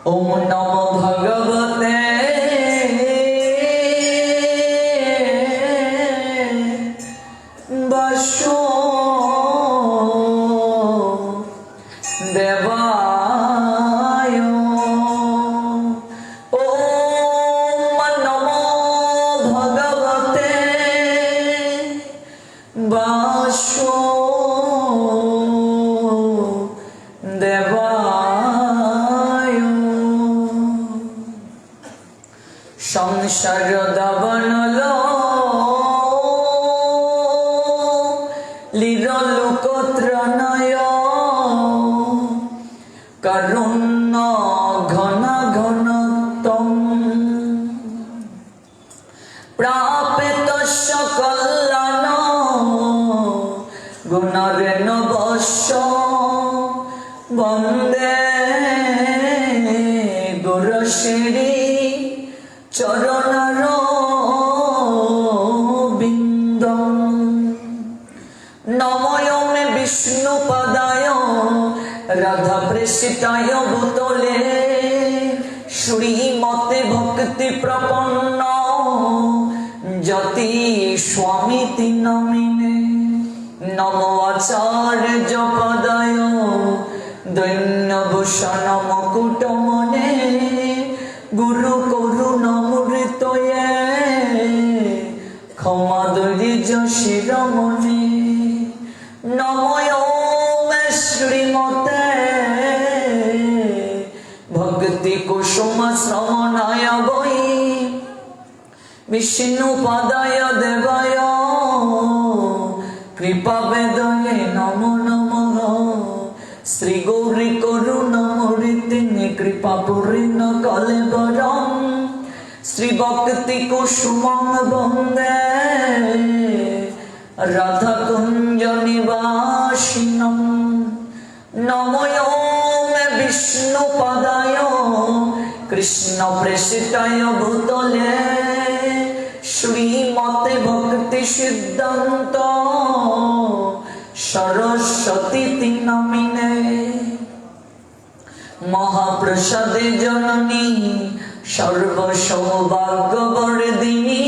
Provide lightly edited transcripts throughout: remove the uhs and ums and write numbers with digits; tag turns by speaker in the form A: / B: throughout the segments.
A: ओम नमो भगवते वासुदेवाय। ओम नमो भगवते वासुदेवाय। संसार दावानलो लीरलोकत्रनय कारुण्य घन घनतम प्रापित सकल्यान गुणरेण वश्य वंदे गुरुश्री चरणर बिंदम। नमो मे विष्णुपदाय राधा प्रेषिताय भूतले श्रीमते भक्ति प्रपन्न जति स्वामी नमिने। नमो आचार्य पदाय दैन्यभूषण मुकुटमने गुरु करुणामृतये क्षमाधुर्य शिरोमणे। नमो मे श्रीमते भक्ति कुसुम श्रवणाय वै विष्णुपदाय देवाय कृपा वेदये नमो नमः। श्री गौरी करुणामूर्तिने कृपा पूर्ण कलेवरम श्री भक्ति कुसुमं वन्दे राधा कुंज निवासिनम। नमो मे विष्णुपदाय कृष्ण प्रेषिताय भूतले श्रीमते भक्ति सिद्धांत सरस्वती नमिने। महाप्रसादे जननी सर्व सौभाग्यवर्धिनी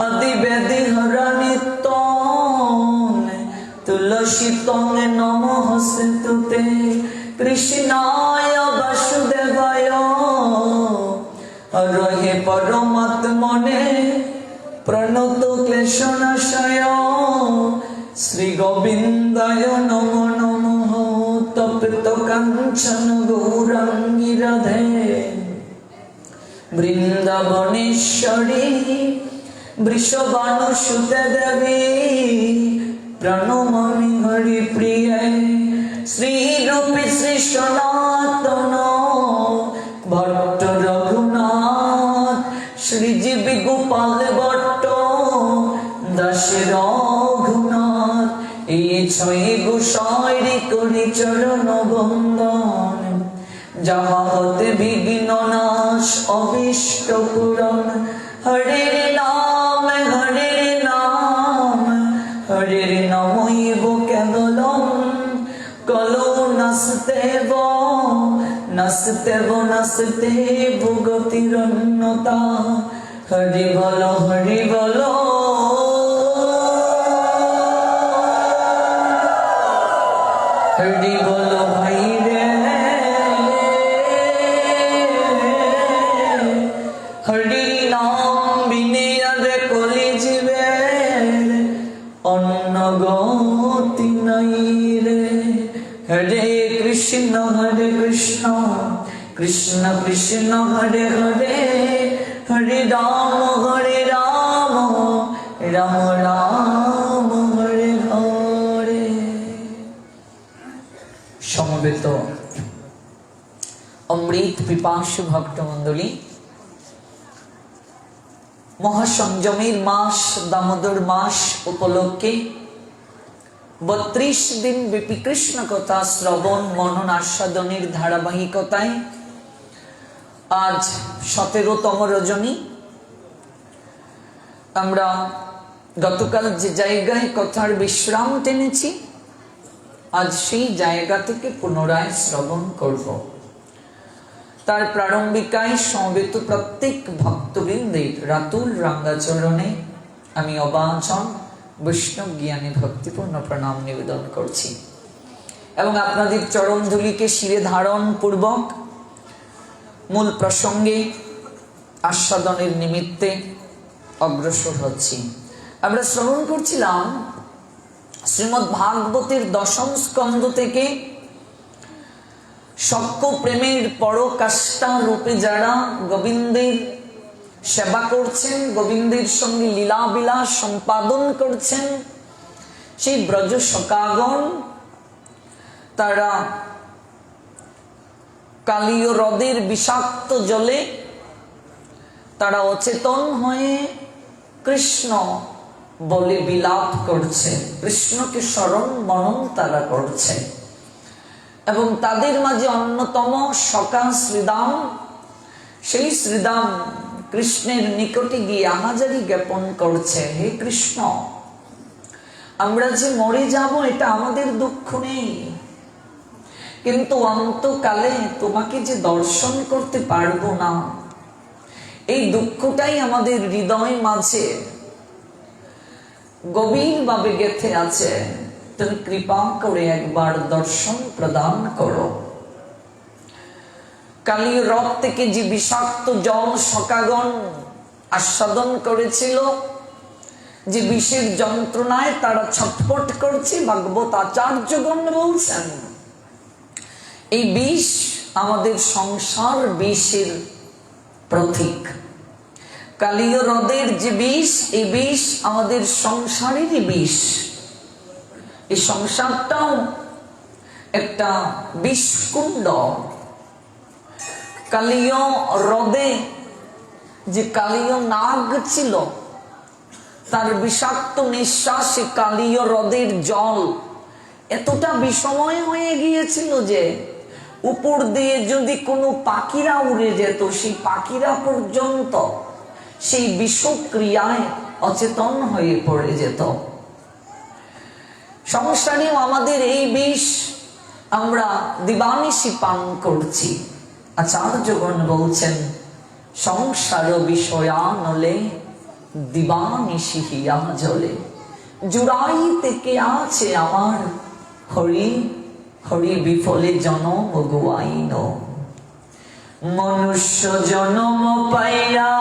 A: आदिवेदी हरनित्यं तुलसी तंगे नमस्ते कृष्णाय वासुदेवाय। रहे परमात्मने प्रणत क्लेशनाशाय श्री गोविंदाय नमो नमः। तप्त कांचन गौरांगी राधे वृंदावनेश्वरी वृषभानुसुते देवी प्रणमामि हरिप्रिये। श्री रूपी श्री सनातन भट्ट रघुनाथ श्रीजीवी गोपाल भट्ट दास रघुनाथ এই ছয় গোসাইরি করি চরণ বন্দন যাহা হতে বিঘ্ন নাশ অভিষ্ট পূরণ। হরির নাম হরির নামৈব কেবলম কলো নাস্তেব নাস্তেব গতিরন্যতা। হরি বল हरि बोलो भाई रे। हरि नाम बिने रे कलि जीवे अन्न गति नहीं रे। हरे कृष्ण कृष्ण कृष्ण हरे हरे हरे राम राम राम हरे हरे। समवेत अमृत पिपासु भक्त मंडली महासंयमेर मास दामोदर मास उपलक्षे 32 दिन ব্যাপী কৃষ্ণ কথা শ্রবণ মনন আস্বাদনের ধারাবাহিকতায় आज 17তম রজনী। আমরা গতকাল যে জায়গায় কথার বিশ্রাম টেনেছি आज সেই জায়গা থেকে পুনরায় শ্রবণ করব। তার প্রারম্ভিকায় সমবেত প্রত্যেক ভক্তবৃন্দের রাতুল রাঙ্গাচরণে আমি অবাঞ্ছন বৈষ্ণব জ্ঞানী ভক্তিপূর্ণ প্রণাম নিবেদন করছি এবং আপনাদের চরণ ধুলিকে শিরে ধারণ পূর্বক মূল প্রসঙ্গে আস্বাদনের নিমিত্তে অগ্রসর হচ্ছি। আমরা শ্রবণ করছিলাম শ্রীমদ্ ভাগবতের দশম স্কন্ধ থেকে সক্য প্রেমের পরকাষ্ঠা রূপে যারা গোবিন্দের সেবা করছেন, গোবিন্দের সঙ্গে লীলা বিলাস সম্পাদন করছেন, সেই ব্রজ সখাগণ তারা কালীয় হ্রদের বিষাক্ত জলে তারা অচেতন হয়ে কৃষ্ণ বলে বিলাপ করছে, কৃষ্ণকে স্মরণ মনন তারা করছে এবং তাদের মাঝে অন্যতম সখা শ্রীদাম, সেই শ্রীদাম কৃষ্ণের নিকটে গিয়ে আহাজারি জ্ঞাপন করছে, হে কৃষ্ণ, আমরা যে মরে যাব এটা আমাদের দুঃখ নেই, কিন্তু অন্তকালে তোমাকে যে দর্শন করতে পারবো না, এই দুঃখটাই আমাদের হৃদয় মাঝে গভীরভাবে গেঁথে আছে। তুমি কৃপা করে একবার দর্শন প্রদান করো। কালীয় হ্রদ থেকে যে বিষাক্ত জল সখাগণ আস্বাদন করেছিল, যে বিষের যন্ত্রণায় তারা ছটফট করছে, ভাগবত আচার্যগণ বলছেন এই বিষ আমাদের সংসার বিষের প্রতীক। কালীয় হ্রদের যে বিষ, এই বিষ আমাদের সংসারেরই বিষ। এই সংসারটাও একটা বিষকুণ্ড। কালীয় হ্রদে যে কালীয় নাগ ছিল, তার বিষাক্ত নিঃশ্বাসে কালীয় হ্রদের জল এতটা বিষময় হয়ে গিয়েছিল যে উপর দিয়ে যদি কোনো পাখিরা উড়ে যেত, সেই পাখিরা পর্যন্ত সেই বিষক্রিয়ায় অচেতন হয়ে পড়ে যেত। সংসারেও আমাদের এই বিষ আমরা দিবানিশি পান করছি। আচার্যগণ বলছেন সংসার বিষয়ানলে দিবানিশি হিয়া জলে, জুড়াই থেকে আছে আমার হরি, হরি বিফলে জনম গুয়াইন। মনুষ্য জনম পাইয়া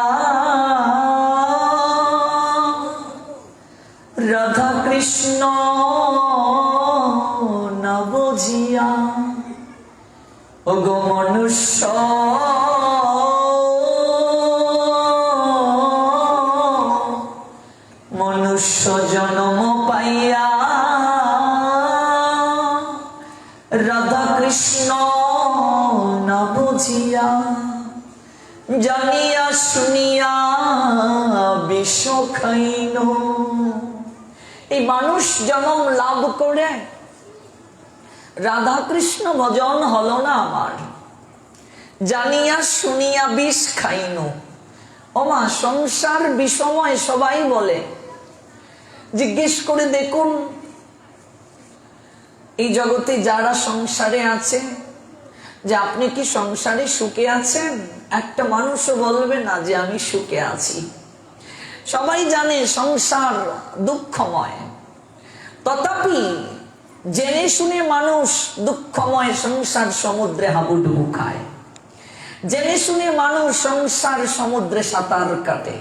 A: রাধা কৃষ্ণ না বুঝিয়া, ওগো মনুষ্য মনুষ্য জনম পাইয়া রাধা কৃষ্ণ না বুঝিয়া, জানিয়া শুনিয়া বিষ খাইন। এই মানুষ জন্ম লাভ করে রাধা কৃষ্ণ ভজন হলো না আমার, জানিয়া শুনিয়া বিষ খাইন। ওমা, সংসার বিষময় সবাই বলে। জিজ্ঞেস করে দেখুন, এই জগতে যারা সংসারে আছে, যে আপনি কি সংসারে সুখে আছেন? একটা মানুষও বলবে না যে আমি সুখে আছি। সবাই জানে সংসার দুঃখময়, তথাপি জেনে শুনে মানুষ দুঃখময় সংসার সমুদ্রে হাবুডুবু খায়, জেনে শুনে মানুষ সংসার সমুদ্রে সাঁতার কাটে।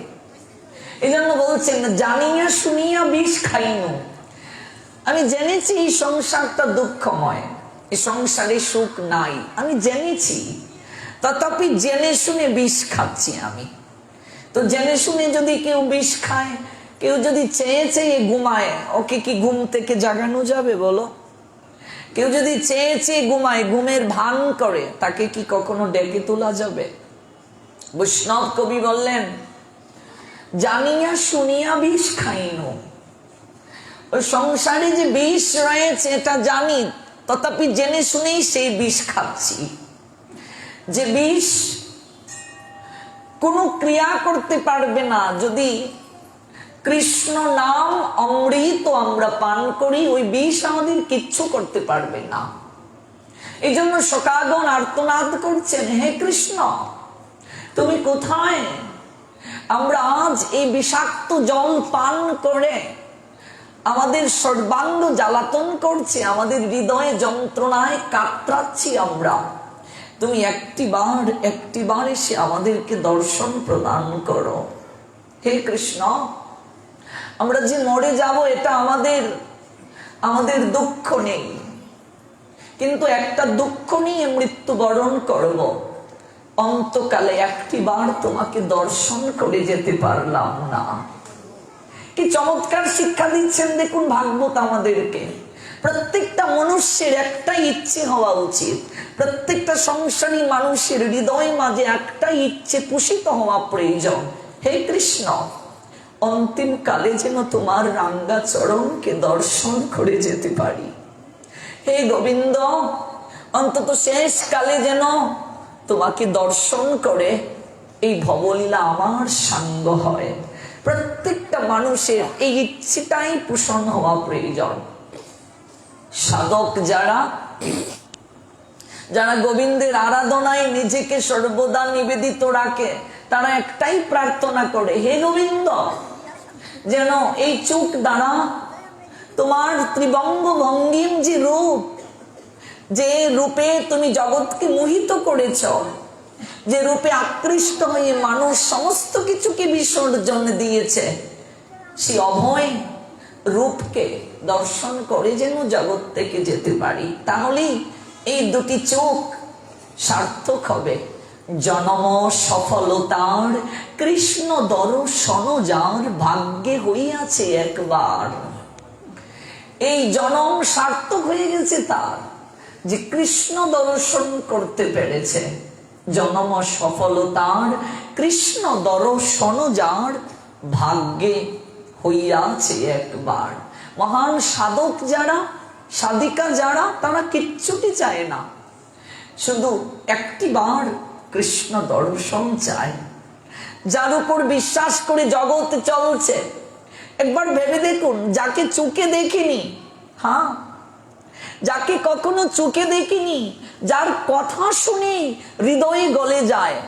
A: এই জন্য বলছেন জানিয়া শুনিয়া বিষ খাইনু। আমি জেনেছি এই সংসারটা দুঃখময়, এই সংসারে সুখ নাই, আমি জেনেছি, তথাপি জেনে শুনে বিষ খাচ্ছি আমি। তো জেনে শুনে যদি কেউ বিষ খায়, কেউ যদি চেয়ে চেয়ে ঘুমায়, ওকে কি ঘুম থেকে জাগানো যাবে বলো? কেউ যদি চেয়ে চেয়ে ঘুমায়, ঘুমের ভান করে, তাকে কি কখনো ডেকে তোলা যাবে? বৈষ্ণব কবি বললেন জানিয়া শুনিয়া বিষ খাইনু। ওই সংসারে যে বিষ রয়েছে এটা জানি, তথাপি জেনে শুনেই সেই বিষ খাচ্ছি। যে বিষ কোনো ক্রিয়া করতে পারবে না, যদি কৃষ্ণ নাম অমৃত আমরা পান করি, ওই বিষ আমাদের কিচ্ছু করতে পারবে না। এই জন্য শোকাগণ আর্তনাদ করছেন, হে কৃষ্ণ তুমি কোথায়? আমরা আজ এই বিষাক্ত জল পান করে আমাদের সর্বাঙ্গ জ্বালাতন করছে, আমাদের হৃদয়ে যন্ত্রণায় কাতরাচ্ছি আমরা। তুমি একটিবার এসে আমাদেরকে দর্শন প্রদান করো। হে কৃষ্ণ, আমরা যে মরে যাব এটা আমাদের দুঃখ নেই, কিন্তু একটা দুঃখ নিয়ে মৃত্যুবরণ করব। অন্তকালে একটিবার তোমাকে দর্শন করে যেতে পারলাম না। কি চমৎকার শিক্ষা দিচ্ছেন দেখুন ভাগবত আমাদেরকে। প্রত্যেকটা মানুষের একটাই ইচ্ছে হওয়া উচিত, প্রত্যেকটা সংসারী মানুষের হৃদয় মাঝে একটাই ইচ্ছে পোষিত হওয়া প্রয়োজন। হে কৃষ্ণ, অন্তিম কালে যেন তোমার রাঙ্গা চরণকে দর্শন করে যেতে পারি। হে গোবিন্দ, অন্তত শেষ কালে যেন তোমাকে দর্শন করে এই ভবলীলা আমার সাঙ্গ হয়। প্রত্যেকটা মানুষের এই ইচ্ছেটাই পোষণ হওয়া প্রয়োজন। সাধক যারা গোবিন্দের আরাধনায় নিজেকে সর্বদা নিবেদিত রাখে, তারা একটাই প্রার্থনা করে, হে গোবিন্দ, যেন এই চোখ দ্বারা তোমার ত্রিবঙ্গ ভঙ্গিম যে রূপ, যে রূপে তুমি জগৎকে মোহিত করেছ, যে রূপে আকৃষ্ট হয়ে মানুষ সমস্ত কিছুকে বিসর্জন দিয়েছে, সেই অভয় রূপকে দর্শন করে যেন জগৎ থেকে যেতে পারি। তাহলেই এই দুটি চোখ সার্থক হবে। জনম সফলতার কৃষ্ণ দর্শন যার ভাগ্যে হইয়াছে একবার। এই জনম সার্থক হয়ে গেছে তার, যে কৃষ্ণ দর্শন করতে পেরেছে। জনম সফলতার কৃষ্ণ দর্শন যার ভাগ্যে হইয়াছে একবার। মহান সাধক যারা, সাধিকা যারা, তারা কিচ্ছুটি চায় না, শুধু একটিবার কৃষ্ণ দর্শন চায়। যার উপর বিশ্বাস করে জগৎ চলছে, একবার ভেবে দেখুন, যাকে চোখে দেখিনি, হ্যাঁ, যাকে কখনো চোখে দেখিনি, যার কথা শুনে হৃদয়ে গলে যায়,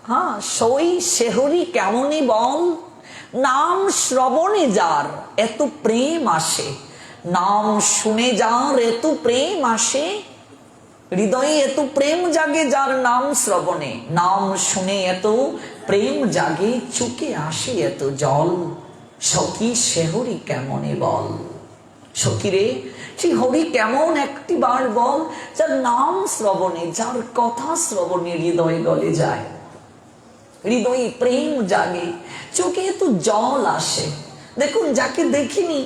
A: হ্যাঁ, সই সেহরি কেমনই বল। নাম শ্রবণে যার এত প্রেম আসে, নাম শুনে যার এত প্রেম আসে, হৃদয়ে এত প্রেম জাগে যার নাম শ্রবণে, নাম শুনে এত প্রেম জাগে, চোখে আসে এত জল। সখী সে হরি কেমনে বল। সখী রে, সেই হরি কেমন একটিবার বল, যার নাম শ্রবণে, যার কথা শ্রবণে হৃদয়ে গলে যায়, হৃদয়ে প্রেম জাগে, চোখে এত জল আসে। দেখুন, যাকে দেখিনি,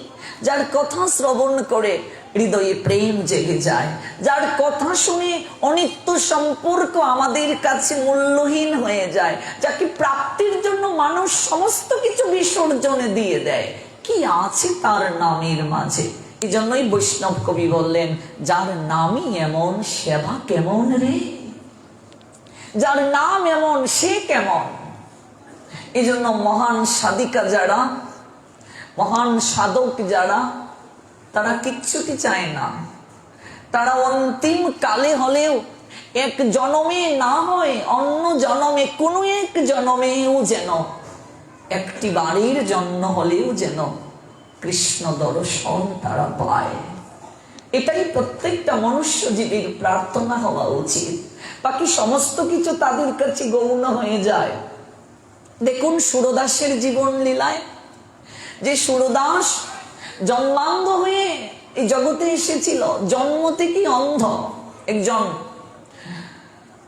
A: যার কথা শ্রবণ করে হৃদয়ে প্রেম জেগে যায়, যার কথা শুনে অনিত্য সম্পর্ক আমাদের কাছে মূল্যহীন হয়ে যায়, যাকে প্রাপ্তির জন্য মানুষ সমস্ত কিছু বিসর্জনে দিয়ে দেয়, কি আছে তার নামের মাঝে। এই জন্যই বৈষ্ণব কবি বললেন, যার নামই এমন সেবা কেমন রে, যার নাম এমন সে কেমন। এই জন্য মহান সাধিকা যারা, মহান সাধক যারা, তারা কিচ্ছুটি চায় না। তারা অন্তিম কালে হলেও, এক জনমে না হয় অন্য জনমে, কোনো এক জনমেও যেন একটি বাড়ির জন্য হলেও যেন কৃষ্ণ দর্শন তারা পায়। এটাই প্রত্যেকটা মনুষ্য জীবের প্রার্থনা হওয়া উচিত। বাকি সমস্ত কিছু তাদের কাছে গৌণ হয়ে যায়। দেখুন সুরদাসের জীবন লীলায়, যে সুরদাস জন্মান্ধ হয়ে এই জগতে এসেছিল, জন্ম থেকেই অন্ধ, একজন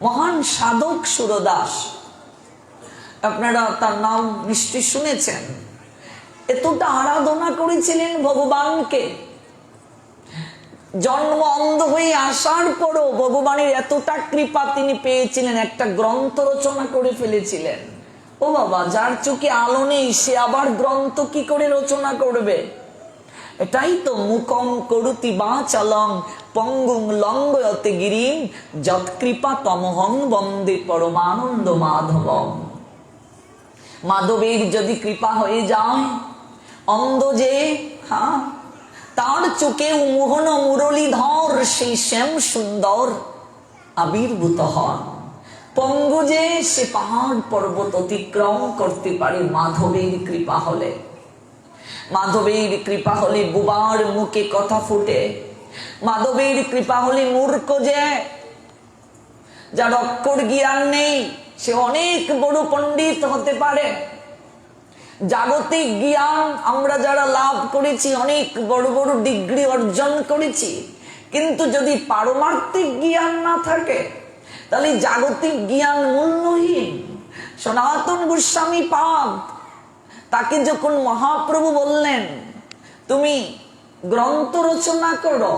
A: মহান সাধক সুরদাস, আপনারা তার নাম নিশ্চয় শুনেছেন। এতটা আরাধনা করেছিলেন ভগবানকে, জন্ম অন্ধ হয়ে আসার পরও ভগবানের এতটা কৃপা তিনি পেয়েছিলেন, একটা গ্রন্থ রচনা করে ফেলেছিলেন। ও বাবা, যার চোখে আলো নেই সে আবার গ্রন্থ কি করে রচনা করবে? এটাই তো মুখং করুতি বাচালং পঙ্গুং লঙ্ঘয়তে গিরিম যৎকৃপা তমহং বন্দে পরমানন্দ মাধবম। মাধবের যদি কৃপা হয়ে যায়, অন্ধ যে, হ্যাঁ, তার চোখে মোহন মুরলীধর সেই শ্যাম সুন্দর আবির্ভূত হন। পঙ্গু যে সে পাহাড় পর্বত অতিক্রম করতে পারে মাধবের কৃপা হলে। মাধবের কৃপা হলে বুবার মুখে কথা ফুটে। মাধবের কৃপা হলে মূর্খ যে, যার অক্ষর জ্ঞান নেই, সে অনেক বড় পণ্ডিত হতে পারে। জাগতিক জ্ঞান আমরা যারা লাভ করেছি, অনেক বড় বড় ডিগ্রি অর্জন করেছি, কিন্তু যদি পারমার্থিক জ্ঞান না থাকে তাহলে জাগতিক জ্ঞান মূল্যহীন। সনাতন গোস্বামী পাদ তাকে যখন মহাপ্রভু বললেন তুমি গ্রন্থ রচনা করো,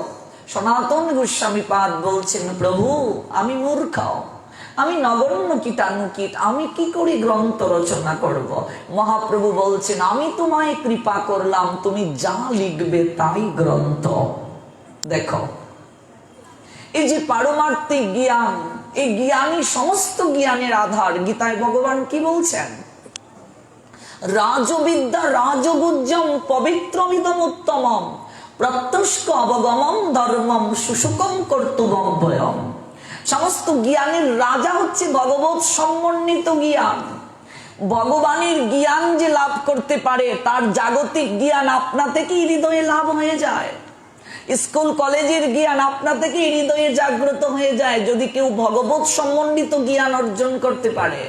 A: সনাতন গোস্বামী পাদ বলছেন প্রভু আমি মূর্খ, আমি নগণ্য কীটানুকীট, আমি কি করে গ্রন্থ রচনা করব? মহাপ্রভু বলছেন আমি তোমায় কৃপা করলাম, তুমি যা লিখবে তাই গ্রন্থ। দেখো এই যে পারমার্থিক জ্ঞান, এই জ্ঞানই সমস্ত জ্ঞানের আধার। গীতায় ভগবান কি বলছেন? রাজবিদ্যা রাজগুজ্জম পবিত্রমিদম উত্তমম প্রত্যক্ষ অবগমম ধর্মম সুশুকম কর্তুবম্বয়ম। সমস্ত জ্ঞানের রাজা হচ্ছে ভগবত সমন্বিত জ্ঞান। ভগবানের জ্ঞান যে লাভ করতে পারে তার জাগতিক জ্ঞান আপনা থেকেই হৃদয়ে লাভ হয়ে যায়। স্কুল কলেজের জ্ঞান আপনা থেকেই হৃদয়ে জাগ্রত হয়ে যায় যদি কেউ ভগবত সমন্বিত জ্ঞান অর্জন করতে পারে।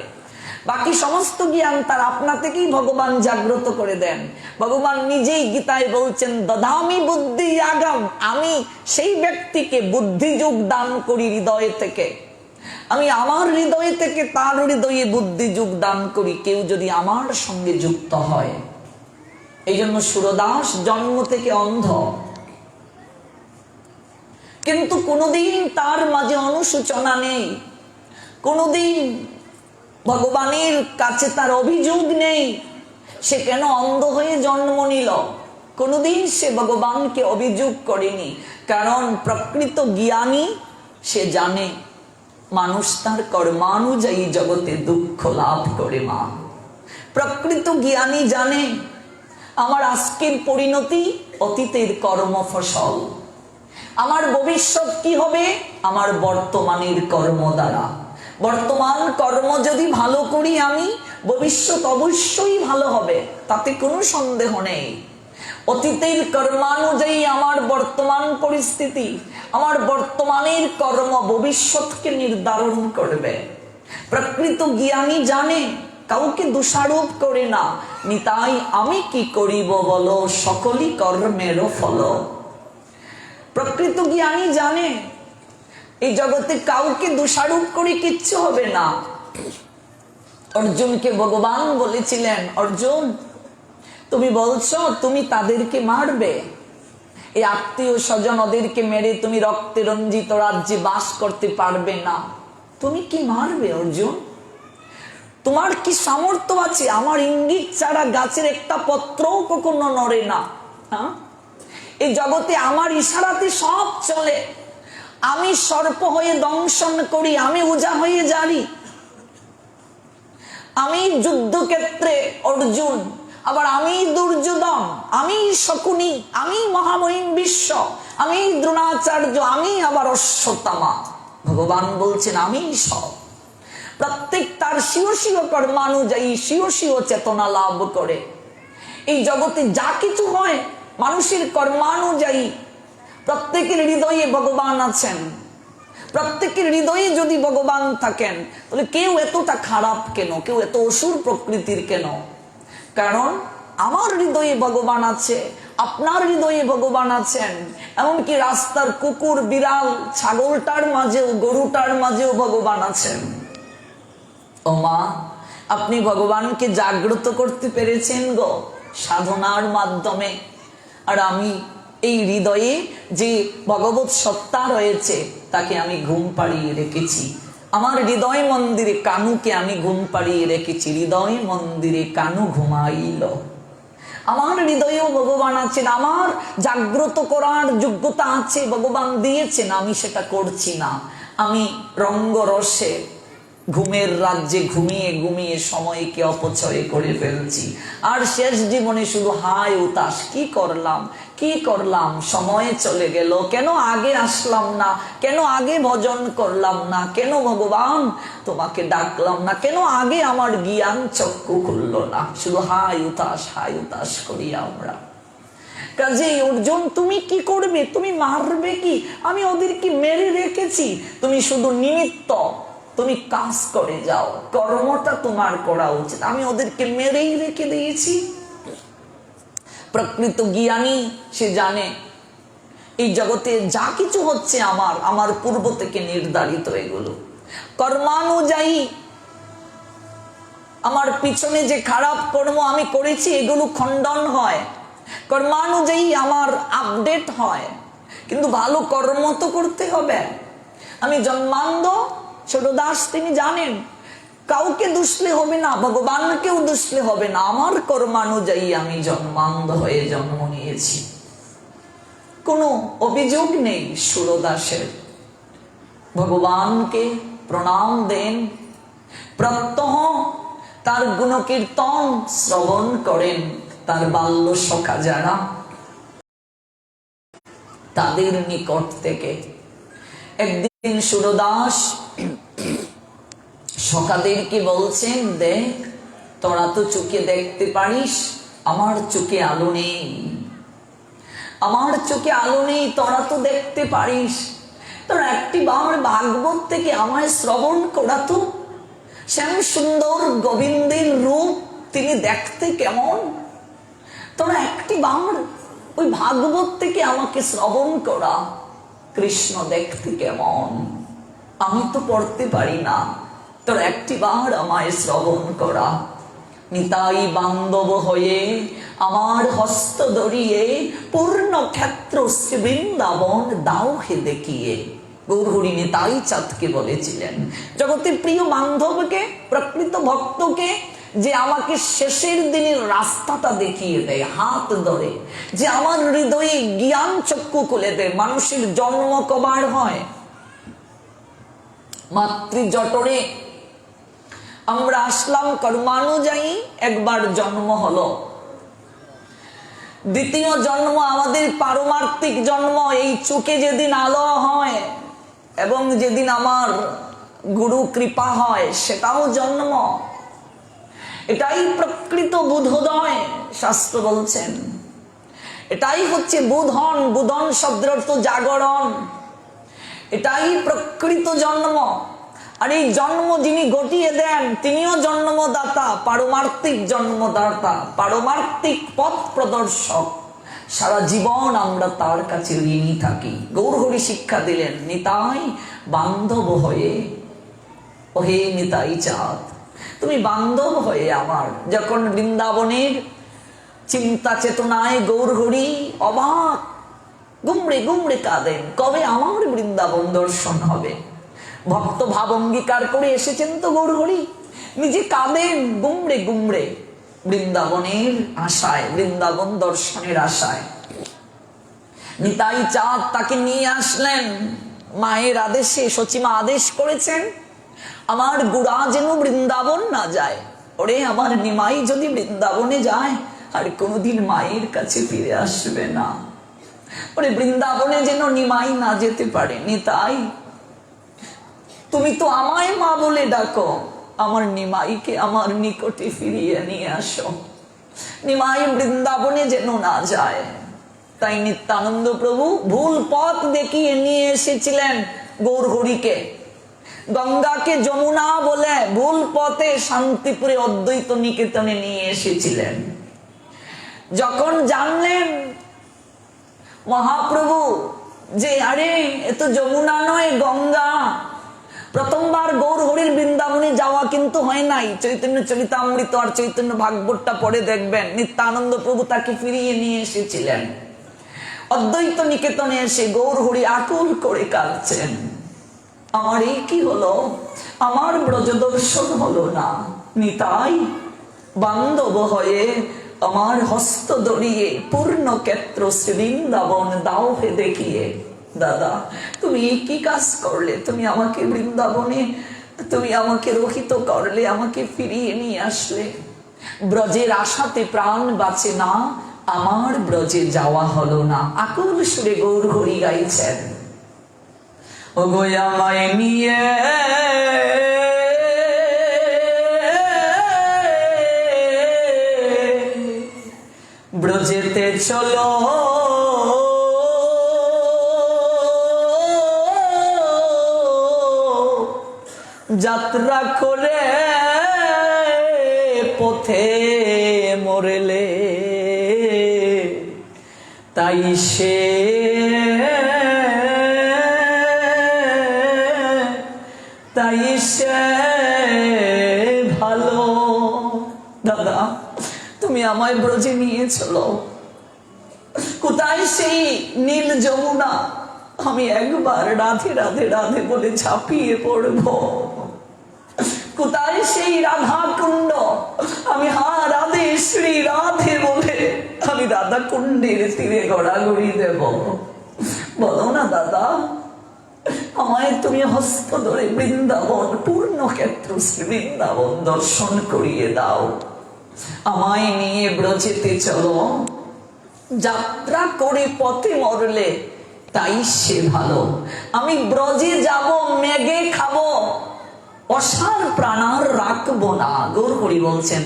A: বাকি সমস্ত জ্ঞান তার আপনা থেকেই ভগবান জাগ্রত করে দেন। ভগবান নিজেই গীতায় বলছেন দদামি বুদ্ধি আগাম, আমি সেই ব্যক্তিকে বুদ্ধিযোগ দান করি হৃদয় থেকে। আমি আমার হৃদয় থেকে তার হৃদয়ে বুদ্ধিযোগ দান করি, কেউ যদি আমার সঙ্গে যুক্ত হয়। এই জন্য সুরদাস জন্ম থেকে অন্ধ, কিন্তু কোনোদিন তার মাঝে অনুশোচনা নেই, কোনোদিন ভগবানের কাছে তার অভিযোগ নেই। সে কেন অন্ধ হয়ে জন্ম নিল? কোনোদিন সে ভগবানকে অভিযোগ করেনি, কারণ প্রকৃত জ্ঞানী সে জানে মানুষ তার কর্মানুযায়ী জগতে দুঃখ লাভ করে। মা প্রকৃত জ্ঞানী জানে আমার আজকের পরিণতি অতীতের কর্মফসল, আমার ভবিষ্যৎ কি হবে আমার বর্তমানের কর্ম দ্বারা। বর্তমান কর্ম যদি ভালো করি আমি, ভবিষ্যৎ অবশ্যই ভালো হবে, তাতে কোনো সন্দেহ নেই। অতীতের কর্মানুযায়ী আমার বর্তমান পরিস্থিতি, আমার বর্তমানের কর্ম ভবিষ্যৎকে নির্ধারণ করবে। প্রকৃত জ্ঞানী জানে, কাউকে দোষারোপ করে না। নিতাই আমি কি করিব বলো, সকলই কর্মের ফল। প্রকৃত জ্ঞানী জানে এই জগতে কাউকে দোষারোপ করে কিচ্ছু হবে না। অর্জুনকে ভগবান বলেছিলেন অর্জুন তুমি বলছো তুমি তাদেরকে মারবে, এই আত্মীয় স্বজন ওদেরকে মেরে তুমি রক্তে রঞ্জিত রাজ্যে বাস করতে পারবে না, তুমি কি মারবে অর্জুন? তোমার কি সামর্থ্য আছে? আমার ইঙ্গিত ছাড়া গাছের একটা পত্রও কখনো নড়ে না। এই জগতে আমার ইশারাতে সব চলে। আমি সর্প হয়ে দংশন করি, আমি উজা হয়ে জারি। আমি যুদ্ধক্ষেত্রে অর্জুন, আবার আমি দুর্যোধন, আমি শকুনি, আমি মহামহিম বিশ্ব, আমি দ্রোণাচার্য, আমি আবার অশ্বত্থামা। ভগবান বলছেন আমি সব। প্রত্যেক তার স্বীয় স্বীয় কর্মানুযায়ী স্বীয় স্বীয় চেতনা লাভ করে। এই জগতে যা কিছু হয় মানুষের কর্মানুযায়ী। প্রত্যেকের হৃদয়ে ভগবান আছেন। প্রত্যেকের হৃদয়ে যদি ভগবান থাকেন তাহলে কেউ এতটা খারাপ কেন, কেউ এত অসুর প্রকৃতির কেন? কারণ আমার হৃদয়ে ভগবান আছে, আপনার হৃদয়ে ভগবান আছেন। এমনকি রাস্তার কুকুর বিড়াল ছাগলটার মাঝেও গরুটার মাঝেও ভগবান আছেন। ও মা, আপনি ভগবানকে জাগ্রত করতে পেরেছেন গো সাধনার মাধ্যমে। আর আমি এই হৃদয়ে যে ভগবত সত্তা রয়েছে তাকে আমি ঘুম পাড়িয়ে রেখেছি। আমার হৃদয় মন্দিরে কানুকে আমি ঘুম পাড়িয়ে রেখেছি। হৃদয় মন্দিরে কানু ঘুমাইল। আমার হৃদয়েও ভগবান আছেন, আমার জাগ্রত করার যোগ্যতা আছে, ভগবান দিয়েছেন, আমি সেটা করছি না। আমি রঙ্গরসে ঘুমের রাজ্যে ঘুমিয়ে ঘুমিয়ে সময়কে অপচয় করে ফেলছি, আর শেষ জীবনে শুধু হায় উতাস, কি করলাম, সময় চলে গেল, কেন আগে আসলাম না, কেন আগে ভজন করলাম না, কেন ভগবান তোমাকে ডাকলাম না, কেন আগে আমার জ্ঞান চক্ষু খুলল না, শুধু হায় উতাস করি আমরা। কাজেই অর্জুন, তুমি কি করবে, তুমি মারবে কি? আমি ওদেরকে মেরে রেখেছি, তুমি শুধু নিমিত্ত, তুমি কাজ করে যাও, কর্মটা তোমার করা উচিত, আমি ওদেরকে মেরেই রেখে দিয়েছি। প্রকৃত জ্ঞানী সে জানে এই জগতে যা কিছু হচ্ছে আমার পূর্ব থেকে নির্ধারিত, এগুলো কর্মানুযায়ী, আমার পিছনে যে খারাপ কর্ম আমি করেছি এগুলো খণ্ডন হয়, কর্মানুযায়ী আমার আপডেট হয়, কিন্তু ভালো কর্ম তো করতে হবে। আমি জন্মান্ধ, ছোটদাস তিনি জানেন, কাউকে দুষলে হবে না, ভগবানকেও দুষলে হবে না, আমার কর্মানুযায়ী আমি জন্মান্ধ হয়ে জন্ম নিয়েছি, কোনো অভিযোগ নেই সুরদাসের। ভগবানকে প্রণাম দেন, প্রত্যহ তার গুণকীর্তন শ্রবণ করেন, তার বাল্য সখা যারা, তাদের নিকট থেকে। একদিন সুরদাস সখাদেরকে বলছেন, দেখ তোরা তো চোখে দেখতে পারিস, আমার চোখে আলো নেই, আমার চোখে আলো নেই, তোরা তো দেখতে পারিস, তোরা একটি বার ভাগবত থেকে আমায় শ্রবণ করাতো, শ্যাম সুন্দর গোবিন্দের রূপ, তিনি দেখতে কেমন, তোরা একটি বার ওই ভাগবত থেকে আমাকে শ্রবণ করা, কৃষ্ণ দেখতে কেমন, আমি তো পড়তে পারি না, তোরা একটি বার আমায় শ্রবণ করা। নিতাই বান্ধব হয়ে আমার হস্ত ধরিয়ে পূর্ণ ক্ষেত্র শ্রী বৃন্দাবন দাও হে দেখিয়ে। গৌরহরি নিতাই চাঁদকে বলেছিলেন, জগতের প্রিয় বান্ধবকে, প্রকৃত ভক্তকে, যে আমাকে শেষের দিনের রাস্তাটা দেখিয়ে দেয়, হাত ধরে, যে আমার হৃদয়ে জ্ঞান চক্ষু খুলে দেয়। মানুষের জন্ম কবার হয়? মাতৃ জঠরে আমরা আসলাম, কর্মানুযায়ী একবার জন্ম হলো, দ্বিতীয় জন্ম আমাদের পারমার্থিক জন্ম, এই চোখে যেদিন আলো হয় এবং যেদিন আমার গুরু কৃপা হয় সেটাও জন্ম। এটাই প্রকৃত বুধোদয়, শাস্ত্র বলছেন এটাই হচ্ছে বুধন। বুধন শব্দের অর্থ জাগরণ, এটাই প্রকৃত জন্ম। আর এই জন্ম যিনি ঘটিয়ে দেন তিনিও জন্মদাতা, পারমার্থিক জন্মদাতা, পারমার্থিক পথ প্রদর্শক। সারা জীবন আমরা তার কাছে ঋণী থাকি। গৌরহরি শিক্ষা দিলেন, নিতাই বান্ধব হয়ে, ওহে নিতাই চাঁদ তুমি বান্ধব হয়ে আমার। যখন বৃন্দাবনের চিন্তা চেতনায় গৌরহরি অবাক, গুমড়ে গুমড়ে কাঁদেন, কবে আমার বৃন্দাবন দর্শন হবে। ভক্ত ভাব অঙ্গীকার করে এসেছেন তো গৌরহরি, নিজে কাঁদেন গুমড়ে গুমড়ে বৃন্দাবনের আশায়, বৃন্দাবন দর্শনের আশায়। নিতাই চাঁদ তাকে নিয়ে আসলেন মায়ের আদেশে। সচিমা আদেশ করেছেন, আমার গুড়া যেন বৃন্দাবন না যায়। ওরে আমার নিমাই যদি বৃন্দাবনে যায় আর কোনোদিন মায়ের কাছে ফিরে আসবে না। ওরে বৃন্দাবনে যেন নিমাই না যেতে পারে। নিতাই তুমি তো আমায় মা বলে ডাকো, আমার নিমাইকে আমার নিকটে ফিরিয়ে নিয়ে আসো, নিমাই বৃন্দাবনে যেন না যায়। তাই নিত্যানন্দ প্রভু ভুল পথ দেখিয়ে নিয়ে এসেছিলেন গৌরহরিকে। গঙ্গাকে যমুনা বলে ভুল পথে শান্তিপুরে অদ্বৈত নিকেতনে নিয়ে এসেছিলেন। যখন জানলেন মহাপ্রভু যে আরে এ তো যমুনা নয় গঙ্গা, প্রথমবার গৌরহরির বৃন্দাবনে যাওয়া কিন্তু হয় নাই। চৈতন্য চরিতামৃত আর চৈতন্য ভাগবতটা পড়ে দেখবেন, নিত্যানন্দ প্রভু তাকে ফিরিয়ে নিয়ে এসেছিলেন। অদ্বৈত নিকেতনে এসে গৌরহরি আকুল করে কাঁদছেন, আমার এই কি হলো, আমার ব্রজ দর্শন হলো না। নিতাই বান্ধব হয়ে আমার হস্ত ধরিয়ে পূর্ণ ক্ষেত্র শ্রী বৃন্দাবন দাও হে দেখিয়ে। দাদা তুমি কি কাজ করলে, তুমি আমাকে বৃন্দাবনে তুমি আমাকে রহিত করলে, আমাকে ফিরিয়ে নিয়ে আসলে। ব্রজের আশাতে প্রাণ বাঁচে না, আমার ব্রজে যাওয়া হলো না। আকুল সুরে গৌর হরি গাইছেন, ও গো আমায় নিয়ে ব্রজেতে চলো, যাত্রা করে পথে মরলে, তাই সে ভালো। দাদা তুমি আমায় ব্রজে নিয়ে চলো। কোথায় সেই নীল যমুনা? আমি একবার রাধে রাধে রাধে বলে ঝাঁপিয়ে পড়ব। কোথায় সেই রাধা কুণ্ড? আমি হা রাধে শ্রী রাধে বলে আমি রাধা কুণ্ডের তীরে গড়াগড়ি দেব। বলো না দাদা, আমায় তুমি হস্ত ধরে বৃন্দাবন, পূর্ণ ক্ষেত্র শ্রী বৃন্দাবন দর্শন করিয়ে দাও। আমায় নিয়ে ব্রজেতে চলো, যাত্রা করে পথে মরলে তাই সে ভালো। আমি ব্রজে যাব, মেঘে খাবো, অসার প্রাণার রাখবো না। গৌর হরি বলছেন,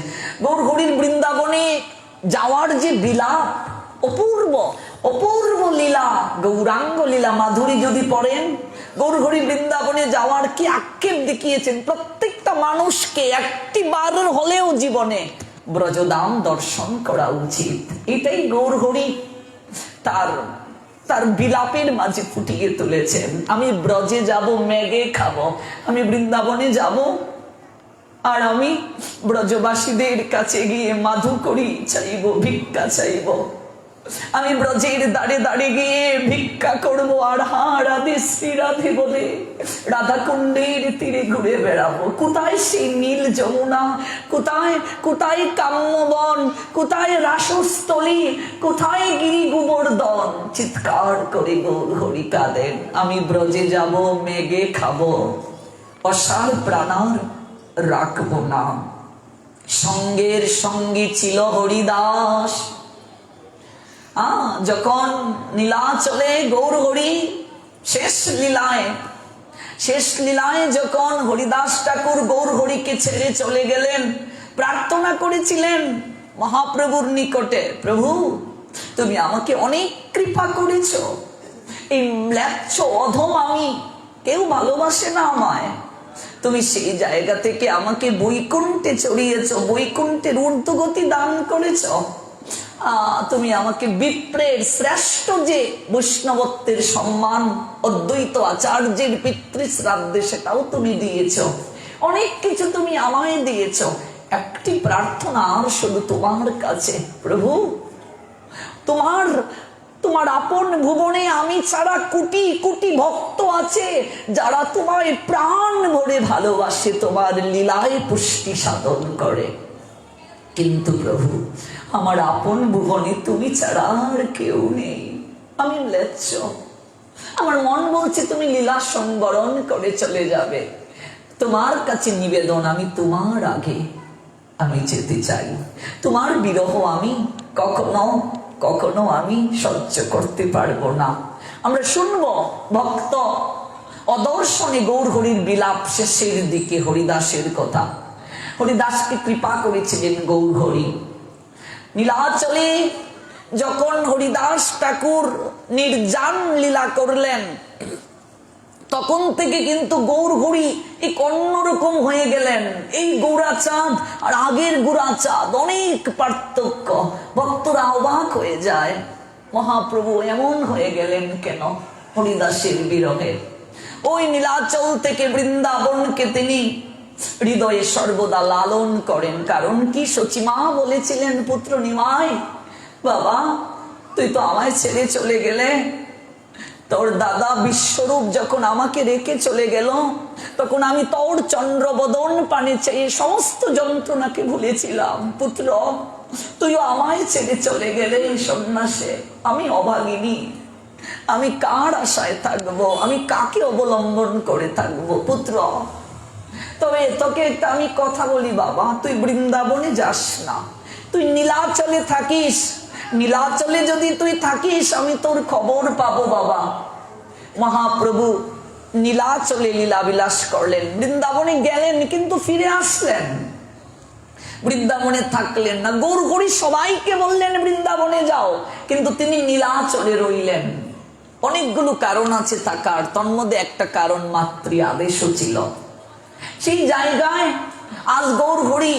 A: গৌর হরির বৃন্দাবনে যাওয়ার যে বিলাপ, অপূর্ব অপূর্ব লীলা, গৌরাঙ্গ লীলা মাধুরী যদি পড়েন, গৌর হরি বৃন্দাবনে যাওয়ার কি আক্ষেপ দেখিয়েছেন। প্রত্যেকটা মানুষকে একটি বার হলেও জীবনে ব্রজধাম দর্শন করা উচিত। এটাই গৌর হরি তার বিলাপের মাঝে ফুটিয়ে তুলেছেন। আমি ব্রজে যাব, মেঘে খাবো, আমি বৃন্দাবনে যাব, আর আমি ব্রজবাসীদের কাছে গিয়ে মাধু করি চাইব, ভিক্ষা চাইব। আমি ব্রজের দাঁড়ে দাঁড়ে গিয়ে ভিক্ষা করব, আর হা রাধে শ্রী রাধে বলে রাধা কুণ্ডের তীরে ঘুরে বেড়াবো। কোথায় সেই নীল যমুনা? কোথায় কোথায় কাম্যবন? কোথায় রাসস্থলী? কোথায় গিরি গোবর্ধন? চিৎকার করে গৌর হরি কাঁদেন, আমি ব্রজে যাব, মেঘে খাবো, অসার প্রাণার রাখবো না। সঙ্গের সঙ্গী ছিল হরিদাস। যখন নীলাচলে গৌর হরি শেষ লীলায় যখন হরিদাস ঠাকুর গৌর হরিকে ছেড়ে চলে গেলেন, প্রার্থনা করেছিলেন মহাপ্রভুর নিকটে, প্রভু তুমি আমাকে অনেক কৃপা করেছো, এই ম্লেচ্ছ অধম আমি, কেউ ভালোবাসে না আমায়, তুমি সেই জায়গা থেকে আমাকে বৈকুণ্ঠে চড়িয়েছো, বৈকুণ্ঠের ঊর্ধ্বগতি দান করেছো। তুমি আমাকে বিপ্রের শ্রেষ্ঠ যে বৈষ্ণবত্বের সম্মান, অদ্বৈত আচার্যের পিতৃশ্রাদ্ধে সেটাও তুমি দিয়েছ, অনেক কিছু তুমি আমায় দিয়েছ। একটি প্রার্থনা আর শুধু তোমার কাছে, প্রভু তোমার আপন ভুবনে আমি ছাড়া কোটি কোটি ভক্ত আছে যারা তোমায় প্রাণ ভরে ভালোবাসে, তোমার লীলায় পুষ্টি সাধন করে, কিন্তু প্রভু আমার আপন ভুবনে তুমি ছাড়া আর কেউ নেই, আমি ম্লেচ্ছ। আমার মন বলছে তুমি লীলা সংবরণ করে চলে যাবে। তোমার কাছে নিবেদন, আমি তোমার আগে আমি যেতে চাই। তোমার বিরহ আমি কখনো কখনো আমি সহ্য করতে পারবো না। আমরা শুনবো ভক্ত অদর্শনে গৌর হরির বিলাপ শেষের দিকে হরিদাসের কথা। হরিদাসকে কৃপা করেছিলেন গৌর হরি। নীলাচলে যখন হরিদাস ঠাকুর নির্জান লীলা করলেন, তখন থেকে কিন্তু গৌর হরি এক অন্যরকম হয়ে গেলেন। এই গৌরাচাঁদ আর আগের গৌরাচাঁদ অনেক পার্থক্য। ভক্তরা অবাক হয়ে যায়, মহাপ্রভু এমন হয়ে গেলেন কেন হরিদাসের বিরহে। ওই নীলাচল থেকে বৃন্দাবনকে তিনি হৃদয়ে সর্বদা লালন করেন। কারণ কি, সচিমা বলেছিলেন পুত্র নিমাই, বাবা তুই তো আমায় ছেড়ে চলে গেলে, তোর দাদা বিশ্বরূপ যখন আমাকে রেখে চলে গেল, তখন আমি তোর চন্দ্রবদন পানে চেয়ে সমস্ত যন্ত্রণাকে ভুলেছিলাম। পুত্র তুইও আমায় ছেড়ে চলে গেলে সন্ন্যাসে, আমি অভাগিনী, আমি কার আশায় থাকবো, আমি কাকে অবলম্বন করে থাকবো? পুত্র তবে তোকে একটা আমি কথা বলি বাবা, তুই বৃন্দাবনে যাস না, তুই নীলাচলে থাকিস। নীলাচলে যদি তুই থাকিস আমি তোর খবর পাবো বাবা। মহাপ্রভু নীলাচলে লীলা বিলাস করলেন, বৃন্দাবনে গেলেন কিন্তু ফিরে আসলেন, বৃন্দাবনে থাকলেন না। গৌর হরি সবাইকে বললেন বৃন্দাবনে যাও, কিন্তু তিনি নীলাচলে রইলেন। অনেকগুলো কারণ আছে থাকার, তন্মধ্যে একটা কারণ মাতৃ আদেশও ছিল। সেই জায়গায় আজ গৌর হরি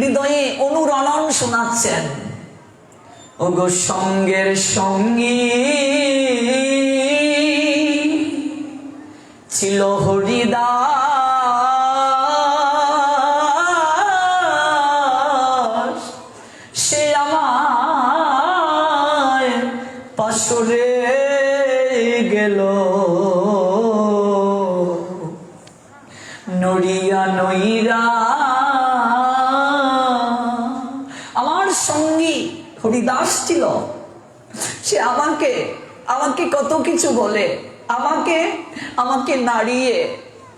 A: হৃদয়ে অনুরণন শোনাচ্ছেন। ওগো সঙ্গের সঙ্গী ছিল হরিদাস, সে আমায় পাশরে গেল, নড়িয়া নইরা। আমার সঙ্গী হরিদাস ছিল, সে আমাকে আমাকে কত কিছু বলে, আমাকে আমাকে নাড়িয়ে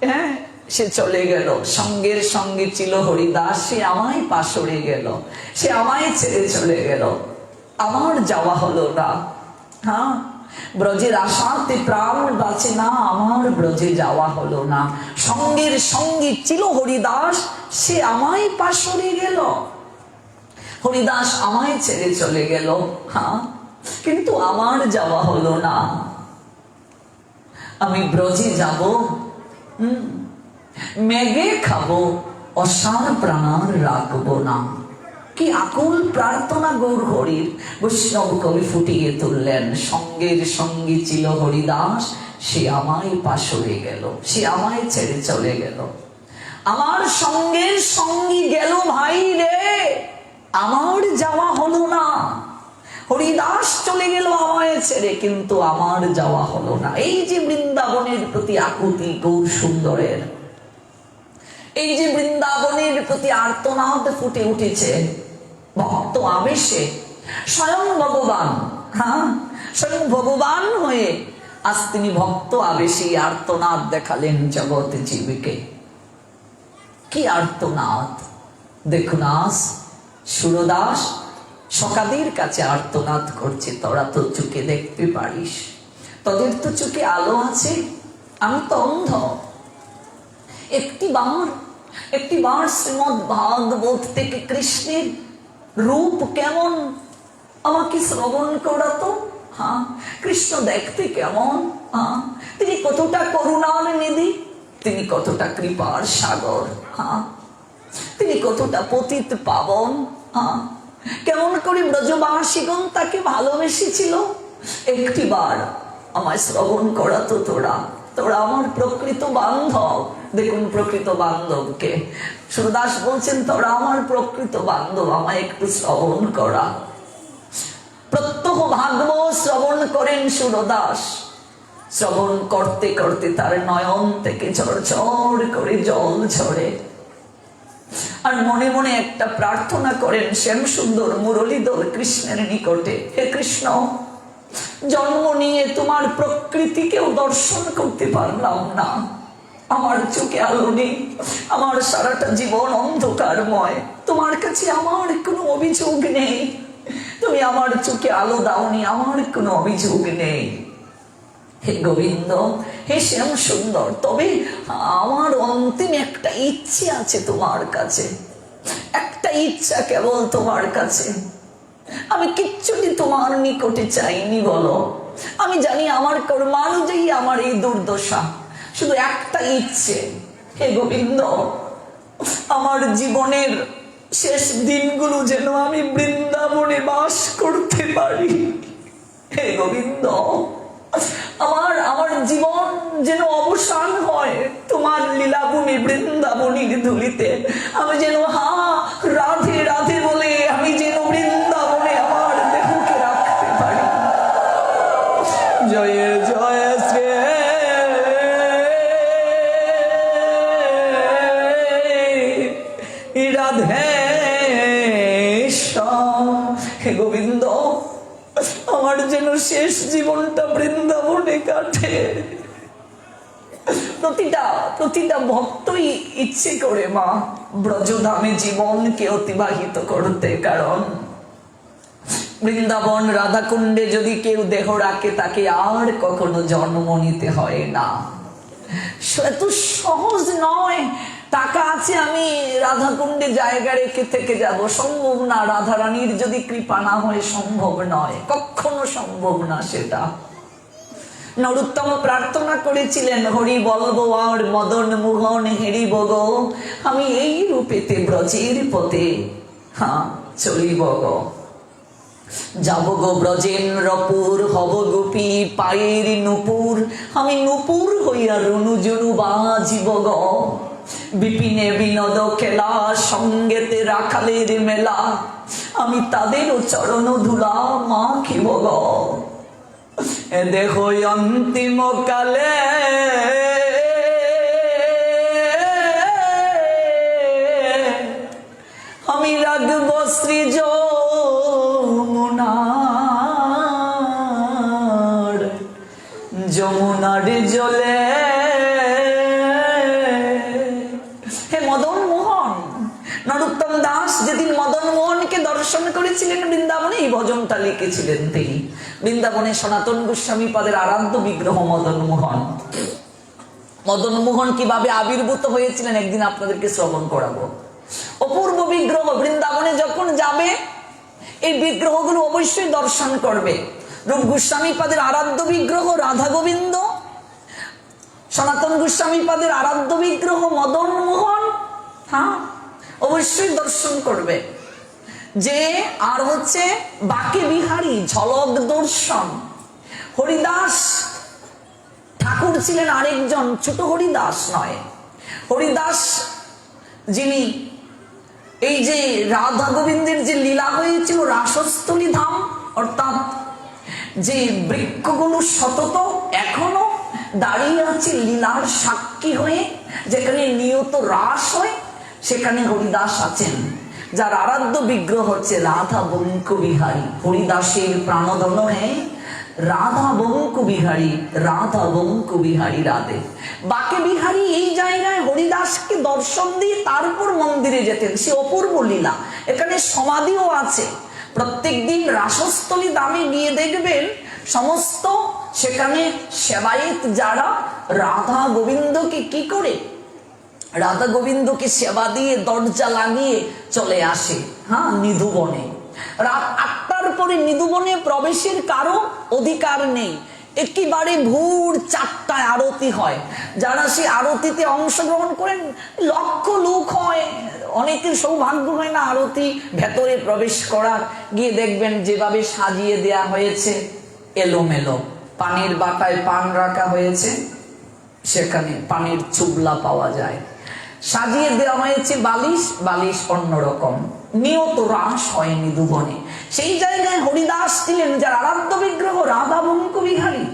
A: হ্যাঁ সে চলে গেল। সঙ্গের সঙ্গে ছিল হরিদাস, সে আমায় পাশরে গেল, সে আমায় ছেড়ে চলে গেল, আমার যাওয়া হলো না। হ্যাঁ, ব্রজের আশাতে প্রাণ বাঁচে না, আমার ব্রজে যাওয়া হলো না। সঙ্গের সঙ্গী ছিল হরিদাস, সে আমায় পাশরে গেল, হরিদাস আমায় ছেড়ে চলে গেল। হ্যাঁ, কিন্তু আমার যাওয়া হলো না। আমি ব্রজে যাব, মেঘে খাবো, অসার প্রাণ রাখবো না। কি আকুল প্রার্থনা গৌর হরির! বৈষ্ণব কবি ফুটিয়ে তুললেন, সঙ্গের সঙ্গী ছিল হরিদাস, সে আমায় পাশরে গেল, সে আমায় ছেড়ে চলে গেল। আমার সঙ্গের সঙ্গী গেল ভাই রে, আমার যাওয়া হলো না। হরিদাস চলে গেল আমায় ছেড়ে, কিন্তু আমার যাওয়া হলো না। এই যে বৃন্দাবনের প্রতি আকুতি গৌর সুন্দরের, এই যে বৃন্দাবনের প্রতি আর্তনাদ ফুটে উঠেছে ভক্ত আবেশে, স্বয়ং ভগবান, হ্যাঁ স্বয়ং ভগবান হয়ে আজ তিনি ভক্ত আবেশী আর্তনাদ দেখালেন জগৎ জীবকে। কি আর্তনাদ দেখুন! আজ সুরদাস সকাদের কাছে আর্তনাদ করছে, তোরা তো চোখে দেখতে পারিস, তোদের তো চোখে আলো আছে, আমি তো অন্ধ। একটিবার শ্রীমদ ভাগবত থেকে কৃষ্ণের রূপ কেমন আমাকে শ্রবণ করাতো। হ্যাঁ, কৃষ্ণ দেখতে কেমন, হ্যাঁ তিনি কতটা করুণার নিধি, তিনি কতটা কৃপার সাগর, হ্যাঁ তিনি কতটা পতিত পাবন, হ্যাঁ কেমন করে ব্রজবাসীগণ তাকে ভালোবেসেছিল। একটিবার আমায় শ্রবণ করাতো তোরা, তোরা আমার প্রকৃত বান্ধব। দেখুন প্রকৃত বান্ধবকে সুরদাস বলছেন, তোরা আমার প্রকৃত বান্ধব, আমায় একটু শ্রবণ করা। প্রত্যহ ভাগবত শ্রবণ করেন সুরদাস। শ্রবণ করতে করতে তার নয়ন থেকে ঝরঝর করে জল ঝরে, আর মনে মনে একটা প্রার্থনা করেন শ্যাম সুন্দর মুরলীধর কৃষ্ণের নিকটে, হে কৃষ্ণ, জন্ম নিয়ে তোমার প্রকৃতিকেও দর্শন করতে পারলাম না, আমার চোখে আলো নেই, আমার সারাটা জীবন অন্ধকারময়, তোমার কাছে আমার কোনো অভিযোগ নেই, তুমি আমার চোখে আলো দাওনি, আমার কোনো অভিযোগ নেই। হে গোবিন্দ, হে শ্যাম সুন্দর, তবে আমার অন্তিম একটা ইচ্ছে আছে তোমার কাছে, একটা ইচ্ছা কেবল তোমার কাছে। আমি কিচ্ছুটি তোমার নিকটে চাইনি বলো, আমি জানি আমার কর্মানুযায়ী আমার এই দুর্দশা, শুধু একটা ইচ্ছে, হে গোবিন্দ, আমার জীবনের শেষ দিনগুলো যেন আমি বৃন্দাবনে বাস করতে পারি। হে গোবিন্দ, আমার জীবন যেন অবসান হয় তোমার লীলাভূমি বৃন্দাবনীর ধুলিতে। আমি যেন রাধে রাধে বলে আমি যেন বৃন্দাবনে আমার দেহকে রাখতে পারি। জয় জয় শ্রী রাধে। হে গোবিন্দ, আমার যেন শেষ জীবনটা বৃন্দাবনে কাটে। প্রতিটা ভক্তই ইচ্ছে করে মা ব্রজধামে জীবনকে অতিবাহিত করতে, কারণ বৃন্দাবন রাধাকুণ্ডে যদি কেউ দেহ রাখে তাকে আর কখনো জন্ম নিতে হয় না। এত সহজ নয় টাকা আছে আমি রাধাকুণ্ডে জায়গা রেখে থেকে যাব, সম্ভব না। রাধারানীর যদি কৃপা না হয় সম্ভব নয়, কখনো সম্ভব না সেটা। নরোত্তম প্রার্থনা করেছিলেন, হরি বলবো আর মদন মোহন হেরিব গো, আমি এই রূপেতে ব্রজের পথে চলিব গো। যাব গো ব্রজেন্দ্রপুর, হব গোপী পায়ের নুপুর, আমি নুপুর হইয়া রুনু জুনু বাজিব গো। বিপিনে বিনোদ খেলা, সঙ্গেতে রাখালের মেলা, আমি তাদেরও চরণ ধুলা মাখিব গো। দেখো অন্তিম কালে আমি রাখব শ্রী যমুনার জলে। হে মদন মোহন, নরোত্তম দাস যেদিন মদন মোহনকে দর্শন করেছিলেন বৃন্দাবনে, এই ভজনটা লিখেছিলেন তিনি। বৃন্দাবনে সনাতন গোস্বামী পাদের আরাধ্য বিগ্রহ মদন মোহন। মদন মোহন কিভাবে আবির্ভূত হয়েছিলেন একদিন আপনাদেরকে শ্রবণ করাবো। অপূর্ব বিগ্রহ, বৃন্দাবনে যখন যাবে এই বিগ্রহগুলো অবশ্যই দর্শন করবে। রূপ গোস্বামী পাদের আরাধ্য বিগ্রহ রাধা গোবিন্দ, সনাতন গোস্বামী পাদের আরাধ্য বিগ্রহ মদন মোহন, অবশ্যই দর্শন করবে। যে আর হচ্ছে বাকে বিহারী, ঝলক দর্শন। হরিদাস ঠাকুর ছিলেন আরেকজন, ছোট হরিদাস নয়। হরিদাস যিনি এই যে রাধা গোবিন্দের যে লীলা হয়েছিল রাসস্থলী ধাম, অর্থাৎ যে বৃক্ষগুলো সতত এখনো দাঁড়িয়ে আছে লীলার সাক্ষী হয়ে, যেখানে নিয়ত রাস হয়, সেখানে হরিদাস আছেন। যার আরাধ্য বিগ্রহ হচ্ছে রাধা বঙ্ক বিহারী। হরিদাসের প্রাণধন হ্যাঁ রাধা বঙ্ক বিহারী, রাধা বঙ্ক বিহারী রাধে। বাকে বিহারী এই জায়গায় হরিদাসকে দর্শন দিয়ে তারপর মন্দিরে যেতেন। সে অপূর্ব লীলা। এখানে সমাধিও আছে। প্রত্যেক দিন রাসস্থলী দামে গিয়ে দেখবেন সমস্ত সেখানে সেবায়েত যারা রাধা গোবিন্দকে কি করে, রাধা গোবিন্দকে সেবা দিয়ে দরজা লাগিয়ে চলে আসে নিধুবনে। রাত 8টার পরে নিধুবনে প্রবেশের কারো অধিকার নেই। একেবারে ভোর 4টায় আরতি হয়। যারা সেই আরতিতে অংশগ্রহণ করেন লক্ষ লোক হয়, অনেকের সৌভাগ্য হয় না আরতি ভেতরে প্রবেশ করার। গিয়ে দেখবেন যেভাবে সাজিয়ে দেয়া হয়েছে এলোমেলো, পানির বাটায় পান রাখা হয়েছে, সেখানে পানির চুবলা পাওয়া যায়। সাজিয়ে দেওয়া হয়েছে বালিশ, বালিশ অন্যরকম। নিয়ত রাস হয় নিধুবনে। সেই জায়গায় হরিদাস ছিলেন, যার আরাধ্য বিগ্রহ রাধা বঙ্ক বিহারী।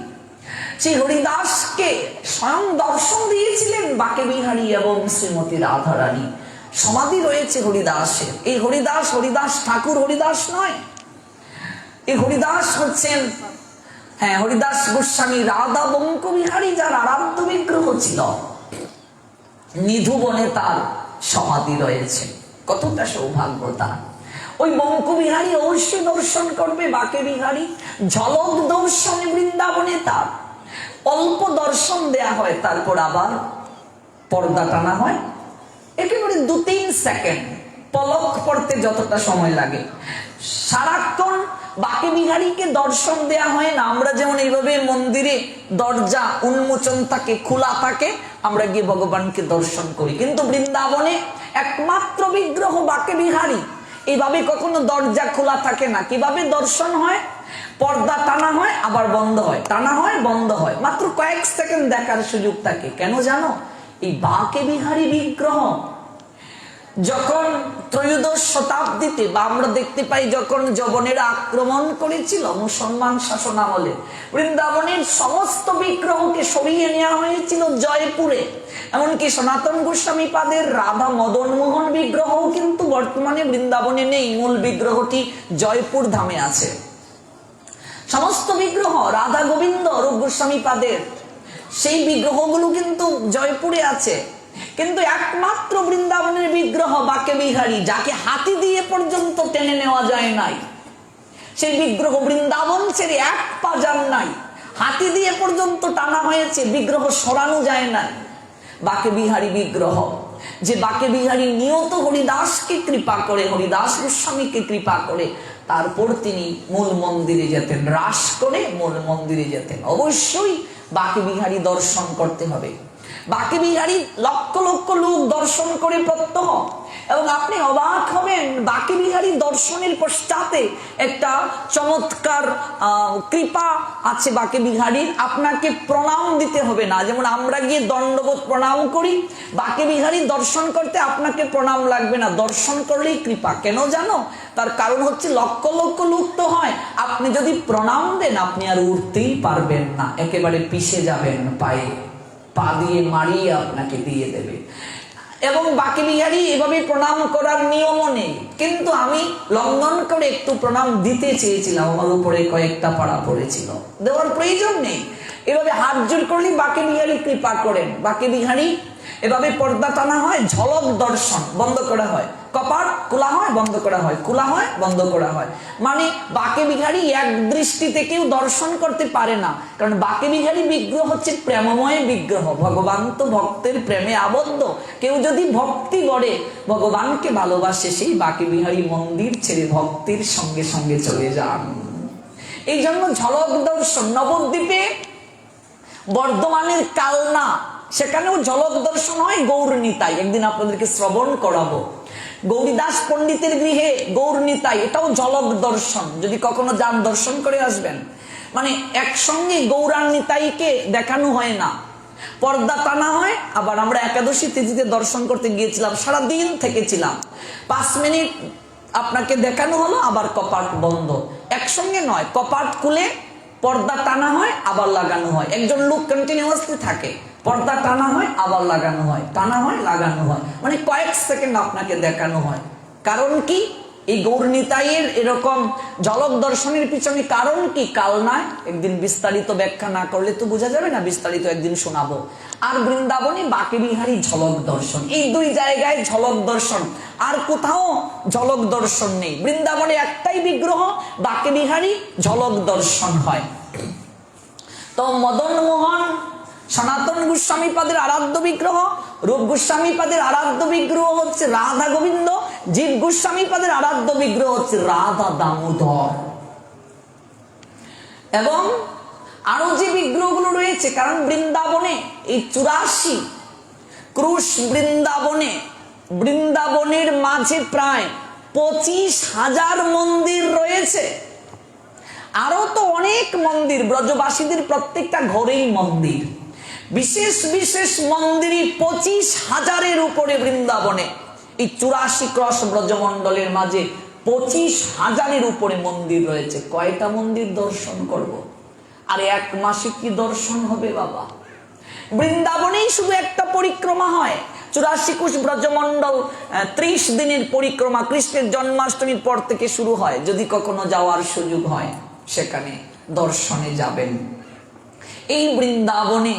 A: সেই হরিদাসকে স্বয়ং দর্শন দিয়েছিলেন বাকে বিহারী এবং শ্রীমতী রাধারানী। সমাধি রয়েছে হরিদাসের। এই হরিদাস, হরিদাস ঠাকুর হরিদাস নয়। এই হরিদাস হচ্ছেন হরিদাস গোস্বামী রাধা বঙ্ক বিহারী, যার আরাধ্য বিগ্রহ ছিল। নিধুবনে তার সমাধি রয়েছে। কতটা সৌভাগ্য তার। ওই বঙ্ক বিহারী অবশ্যই দর্শন করবে বাকে বিহারী। ঝলক দর্শনে বৃন্দাবনে তার অল্প দর্শন দেয়া হয়, তারপর আবার পর্দা টানা হয়। একেবারে 2-3 সেকেন্ড, পলক পড়তে যতটা সময় লাগে। সারাক্ষণ বাকে বিহারীকে দর্শন দেয়া হয় না। আমরা যেমন এইভাবে মন্দিরে দরজা উন্মোচন থাকে, খোলা থাকে, আমরা গিয়ে ভগবানকে দর্শন করি। কিন্তু বৃন্দাবনে একমাত্র বিগ্রহ বাকে বিহারী। এইভাবে কখনো দরজা খোলা থাকে না। কিভাবে দর্শন হয়? পর্দা টানা হয়, আবার বন্ধ হয়, টানা হয়, বন্ধ হয়, মাত্র কয়েক সেকেন্ড দেখার সুযোগ থাকে। কেন জানো? এই বাকে বিহারী বিগ্রহ যখন ত্রয়োদশ শতাব্দীতে, বা আমরা দেখতে পাই যখন যবনেরা আক্রমণ করেছিল মুসলমান শাসন আমলে, বৃন্দাবনের সমস্ত বিগ্রহকে সরিয়ে নেওয়া হয়েছিল জয়পুরে। এমনকি সনাতন গোস্বামী পাদের রাধা মদন মোহন বিগ্রহও কিন্তু বর্তমানে বৃন্দাবনে নেই। মূল বিগ্রহটি জয়পুর ধামে আছে। সমস্ত বিগ্রহ রাধা গোবিন্দ রূপ গোস্বামী পাদের সেই বিগ্রহগুলো কিন্তু জয়পুরে আছে, কিন্তু একমাত্র বৃন্দাবনের বিগ্রহ বাকে বিহারী, যাকে হাতি দিয়ে পর্যন্ত টেনে নেওয়া যায় নাই। সেই বিগ্রহ বৃন্দাবন ছেড়ে এক পা যান নাই, হাতি দিয়ে পর্যন্ত টানা হয়েছে, বিগ্রহ সরানো যায় না। বাকে বিহারী বিগ্রহ, যে বাকে বিহারী নিয়ত হরিদাসকে কৃপা করে, হরিদাস গোস্বামীকে কৃপা করে, তারপর তিনি মূল মন্দিরে যেতেন, রাস করে মূল মন্দিরে যেতেন। অবশ্যই বাকে বিহারী দর্শন করতে হবে। বাকে বিহারী লক্ষ লক্ষ লোক দর্শন করে প্রত্যহ, এবং আপনি অবাক হবেন বাকে বিহারী দর্শনের পশ্চাতে একটা চমৎকার কৃপা আছে বাকে বিহারীর। আপনাকে প্রণাম দিতে হবে না, যেমন আমরা গিয়ে দণ্ডবোধ প্রণাম করি, বাকে বিহারী দর্শন করতে আপনাকে প্রণাম লাগবে না, দর্শন করলেই কৃপা। কেন জানো? তার কারণ হচ্ছে লক্ষ লক্ষ লোক তো হয়, আপনি যদি প্রণাম দেন আপনি আর উঠতেই পারবেন না, একেবারে পিষে যাবেন, পায়ে পা দিয়ে মারিয়ে আপনাকে দিয়ে দেবে। এবং বাকে বিহারী এভাবে প্রণাম করার নিয়মও নেই, কিন্তু আমি লঙ্ঘন করে একটু প্রণাম দিতে চেয়েছিলাম, আমার উপরে কয়েকটা পাড়া পড়েছিল, দেওয়ার প্রয়োজন নেই। এভাবে হাত জোর করলে বাকে বিহারী কৃপা করেন। বাকে বিহারী এভাবে পর্দা টানা হয়, ঝলক দর্শন বন্ধ করা হয়, কপাট খোলা হয় বন্ধ করা হয়, খোলা হয় বন্ধ করা হয়। মানে বাকে বিহারী এক দৃষ্টিতে কেউ দর্শন করতে পারে না, কারণ বাকে বিহারী বিগ্রহ হচ্ছে প্রেমময় বিগ্রহ। ভগবান তো ভক্তের প্রেমে আবদ্ধ, কেউ যদি ভক্তি গড়ে, ভগবানকে ভালোবাসে, সেই বাকে বিহারী মন্দির ছেড়ে ভক্তির সঙ্গে সঙ্গে চলে যান। এই জন্য ঝলক দর্শন। নবদ্বীপে বর্ধমানের কালনা, সেখানেও ঝলক দর্শন হয় গৌর নিতাই, একদিন আপনাদেরকে শ্রবণ করাবো। গৌরীদাস পণ্ডিতের গৃহে গৌর নিতাই, এটাও ঝলক দর্শন, যদি কখনো যান দর্শন করে আসবেন। মানে একসঙ্গে গৌরান নিতাইকে দেখানো হয় না, পর্দা টানা হয়। আবার আমরা একাদশী তিথিতে দর্শন করতে গিয়েছিলাম, সারাদিন থেকেছিলাম, 5 মিনিট আপনাকে দেখানো হলো, আবার কপাট বন্ধ, একসঙ্গে নয়, কপাট খুলে পর্দা টানা হয় আবার লাগানো হয়, একজন লোক কন্টিনিউয়াসলি থাকে, পর্দা টানা হয় আবার লাগানো হয়, টানা হয় লাগানো হয়, মানে কয়েক সেকেন্ড আপনাকে দেখানো হয়। কারণ কি? এই গৌর নিতাইয়ের এরকম ঝলক দর্শনের পিছনে কারণ কি? কালনায় একদিন বিস্তারিত ব্যাখ্যা না করলে তো বোঝা যাবে না, বিস্তারিত একদিন শোনাবো। আর বৃন্দাবনে বাকে বিহারী ঝলক দর্শন, এই 2 জায়গায় ঝলক দর্শন, আর কোথাও ঝলক দর্শন নেই। বৃন্দাবনে একটাই বিগ্রহ, বাকে বিহারী ঝলক দর্শন হয়। তো মদন মোহন সনাতন গোস্বামী পাদের আরাধ্য বিগ্রহ, রূপ গোস্বামী পাদের আরাধ্য বিগ্রহ হচ্ছে রাধা গোবিন্দ, জীব গোস্বামী পাদের আরাধ্য বিগ্রহ হচ্ছে রাধা দামোদর। এবং আরো যে বিগ্রহগুলো রয়েছে, কারণ বৃন্দাবনে এই 84 ক্রুশ বৃন্দাবনে, বৃন্দাবনের মাঝে প্রায় 25,000 মন্দির রয়েছে। আরো তো অনেক মন্দির, ব্রজবাসীদের প্রত্যেকটা ঘরেই মন্দির, বিশেষ বিশেষ মন্দিরই 25,000-এর উপরে বৃন্দাবনে। এই 84 ক্রস ব্রজমন্ডলের মাঝে 25,000-এর উপরে মন্দির রয়েছে। কয়টা মন্দির দর্শন করব? আর 1 মাসে কি দর্শন হবে বাবা? বৃন্দাবনেই শুধু একটা পরিক্রমা হয়, 84 কোষ ব্রজমন্ডল 30 দিনের পরিক্রমা, কৃষ্ণের জন্মাষ্টমীর পর থেকে শুরু হয়। যদি কখনো যাওয়ার সুযোগ হয় সেখানে দর্শনে যাবেন। এই বৃন্দাবনে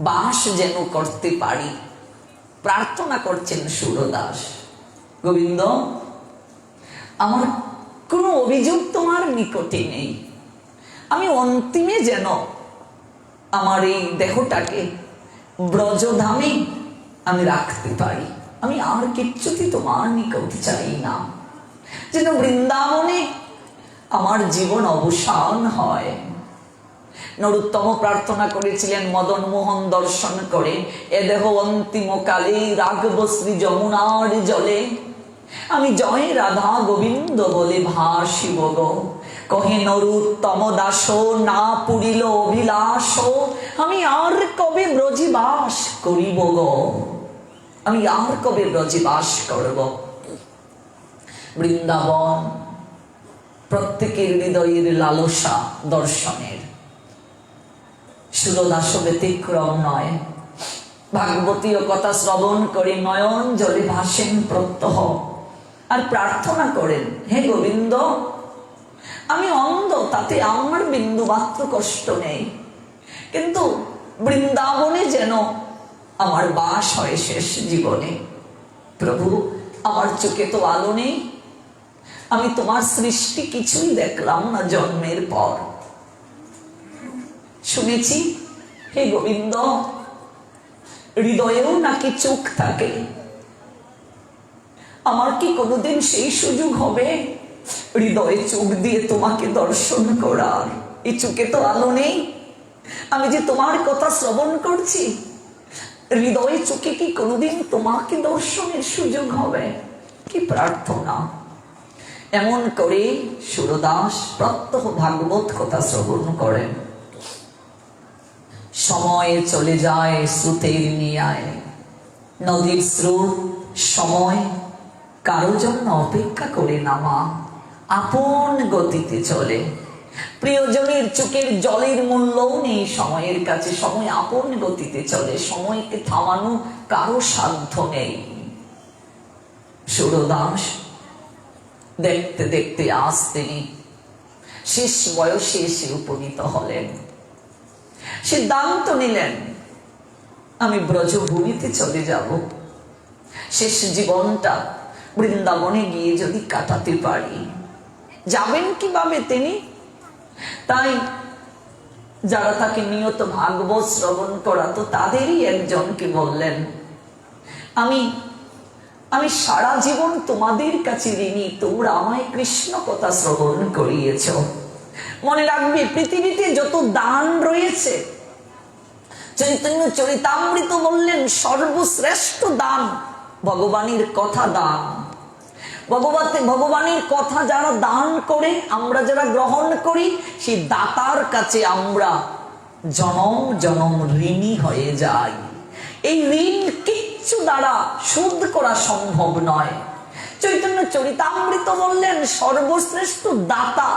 A: বাস যেন করতে পারি, প্রার্থনা করছেন সুরদাস। গোবিন্দ, আমার কোনো অভিযোগ তোমার নিকটে নেই, আমি অন্তিমে যেন আমার এই দেহটাকে ব্রজধামে আমি রাখতে পারি, আমি আর কিচ্ছুটি তোমার নিকট চাই না, যেন বৃন্দাবনে আমার জীবন অবসান হয়। নরোত্তম প্রার্থনা করেছিলেন মদন মোহন দর্শন করে, এ দেহ অন্তিম কালে রাঘব শ্রী যমুনার জলে, আমি জয় রাধা গোবিন্দ বলে ভাসিব গো, কহে নরোত্তম দাস না পুরিল অভিলাষ, আমি আর কবে ব্রজবাস করিব গো, আমি আর কবে ব্রজবাস করব। বৃন্দাবন প্রত্যেকের হৃদয়ের লালসা দর্শনের, সুরদাস ব্যতিক্রম নয়। ভাগবতীয় কথা শ্রবণ করে নয়ন জলে ভাসেন প্রত্যহ, আর প্রার্থনা করেন, হে গোবিন্দ, আমি অন্ধ, তাতে আমার বিন্দু মাত্র কষ্ট নেই, কিন্তু বৃন্দাবনে যেন আমার বাস হয় শেষ জীবনে। প্রভু, আমার চোখে তো আলো নেই, আমি তোমার সৃষ্টি কিছুই দেখলাম না জন্মের পর। শুনেছি হে গোবিন্দ, হৃদয়েও নাকি চোখ থাকে। আমার কি কোনোদিন সেই সুযোগ হবে হৃদয়ে চোখ দিয়ে তোমাকে দর্শন করার? এই চোখে তো আলো নেই, আমি যে তোমার কথা শ্রবণ করছি, হৃদয়ে চোখে কি কোনোদিন তোমাকে দর্শনের সুযোগ হবে? কি প্রার্থনা! এমন করে সুরদাস প্রত্যহ ভাগবত কথা শ্রবণ করেন। সময় চলে যায় স্রোতের নিয়ায়, নদীর স্রোত সময় কারো জন্য অপেক্ষা করে না মা, আপন গতিতে চলে। প্রিয়জনের চোখের জলের মূল্যও নেই সময়ের কাছে, সময় আপন গতিতে চলে, সময়কে থামানো কারো সাধ্য নেই। সুরদাস দেখতে দেখতে আজ তিনি শেষ বয়সে এসে উপনীত হলেন। সিদ্ধান্ত নিলেন আমি ব্রজভূমিতে চলে যাব, শেষ জীবনটা বৃন্দাবনে গিয়ে যদি কাটাতে পারি। যাবেন কিভাবে তিনি? তাই যারা তাকে নিয়ত ভাগবত শ্রবণ করাতো তাদেরই একজনকে বললেন, আমি আমি সারা জীবন তোমাদের কাছে ঋণী, তোমরা আমায় কৃষ্ণ কথা শ্রবণ করিয়েছ। মনে রাখবে, পৃথিবীতে যত দান রয়েছে, চৈতন্য চরিতামৃত বললেন সর্বশ্রেষ্ঠ দান ভগবানের কথা দান। ভগবানের কথা যারা দান করে, আমরা যারা গ্রহণ করি, সেই দাতার কাছে আমরা জনম জনম ঋণী হয়ে যাই। এই ঋণ কিচ্ছু দ্বারা শোধ করা সম্ভব নয়। চৈতন্য চরিতামৃত বললেন সর্বশ্রেষ্ঠ দাতা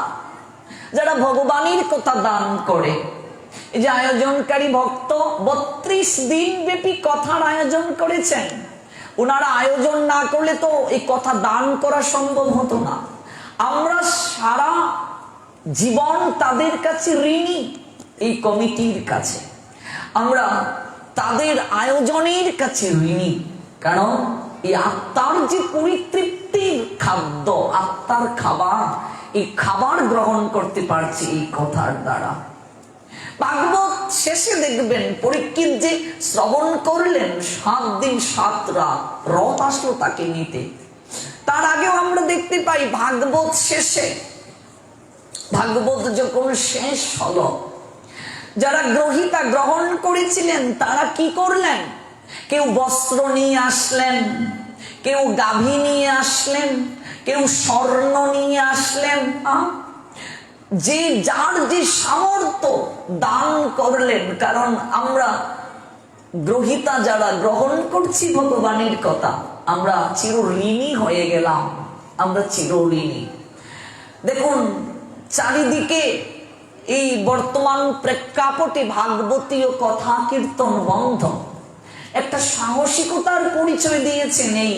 A: যারা ভগবানের কথা দান করে। এই যে আয়োজনকারী ভক্ত 32 দিন ব্যাপী কথার আয়োজন করেছেন, ওনারা আয়োজন না করলে তো এই কথা দান করা সম্ভব হতো না। আমরা সারা জীবন তাদের কাছে ঋণী, এই কমিটির কাছে আমরা তাদের আয়োজনের কাছে ঋণী। কারণ এই আত্মার যে পরিতৃপ্তির খাদ্য, আত্মার খাবার, এই খাবার গ্রহণ করতে পারছি এই কথার দ্বারা। ভাগবত শেষে দেখবেন পরীক্ষিত যে শ্রবণ করলেন 7 দিন 7 রাত, রথ আসলো তাকে নিতে। তার আগেও আমরা দেখতে পাই ভাগবত শেষে, ভাগবত যখন শেষ হলো, যারা গ্রহিতা গ্রহণ করেছিলেন তারা কি করলেন? কেউ বস্ত্র নিয়ে আসলেন, কেউ গাভী নিয়ে আসলেন, কেউ স্বর্ণ নিয়ে আসলেন। যে যার যে সামর্থ্য দান করলেন। কারণ আমরা গ্রহিতা যারা গ্রহণ করছি ভগবানের কথা, আমরা চিরঋণী হয়ে গেলাম, আমরা চিরঋণী। দেখুন চারিদিকে এই বর্তমান প্রেক্ষাপটে ভাগবতীয় কথা কীর্তন বন্ধ। একটা সাহসিকতার পরিচয় দিয়েছেন এই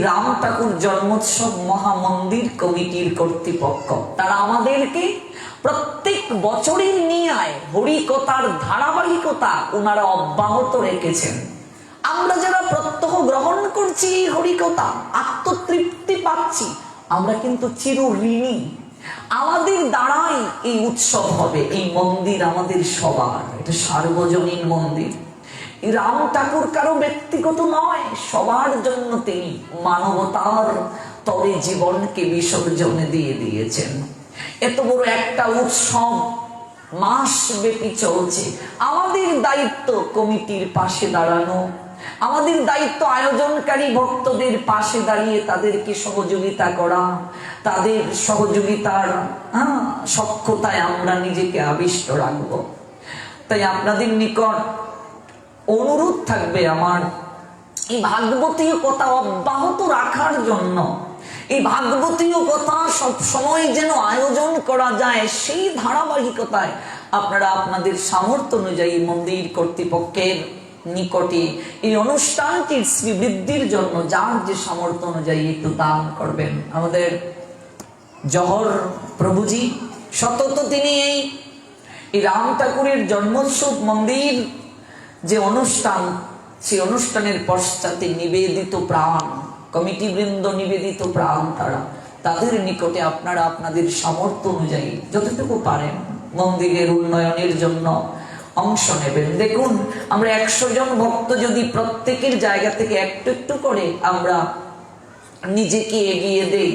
A: রাম ঠাকুর জন্মোৎসব মহামন্দির কমিটির কর্তৃপক্ষ। তারা আমাদেরকে প্রত্যেক বছরের নিয়ায় হরিকথার ধারাবাহিকতা ওনারা অব্যাহত রেখেছেন। আমরা যারা প্রত্যহ গ্রহণ করছি এই হরিকথা, আত্মতৃপ্তি পাচ্ছি, আমরা কিন্তু চিরঋণী। আমাদের দ্বারাই এই উৎসব হবে। এই মন্দির আমাদের সবার, এটা সার্বজনীন মন্দির। রাম ঠাকুর কারো ব্যক্তিগত নয়, সবার জন্য তিনি মানবতার তরে জীবনকে বিসর্জন দিয়ে দিয়েছেন। এত বড় একটা উৎসব মাস ব্যাপী চলছে। আমাদের দায়িত্ব কমিটির পাশে দাঁড়ানো, আমাদের দায়িত্ব আয়োজনকারী ভক্তদের পাশে দাঁড়িয়ে তাদেরকে সহযোগিতা করা, তাদের সহযোগিতার সক্ষতায় আমরা নিজেকে আবিষ্ট রাখবো। তাই আপনাদের নিকট অনুরোধ থাকবে আমার, এই ভাগবতীয় কথা অব্যাহত রাখার জন্য, এই ভাগবতীয় কথা সব সময় যেন আয়োজন করা যায়, সেই ধারাবাহিকতায় আপনারা আপনাদের সামর্থ্য অনুযায়ী মন্দির কর্তৃপক্ষের নিকটে এই অনুষ্ঠানটির শ্রীবৃদ্ধির জন্য যার যে সামর্থ্য অনুযায়ী একটু দান করবেন। আমাদের জহর প্রভুজি সতত তিনি এই এই রাম ঠাকুরের জন্মোৎসব মন্দির যে অনুষ্ঠান, সেই অনুষ্ঠানের পশ্চাতে নিবেদিত প্রাণ, কমিটি বৃন্দ নিবেদিত প্রাণ, তাদের নিকটে আপনারা আপনাদের সামর্থ্য অনুযায়ী যতটুকু পারেন মন্দিরের উন্নয়নের জন্য অংশ নেবেন। দেখুন, আমরা 100 জন ভক্ত যদি প্রত্যেকের জায়গা থেকে একটু একটু করে আমরা নিজেকে এগিয়ে দেই,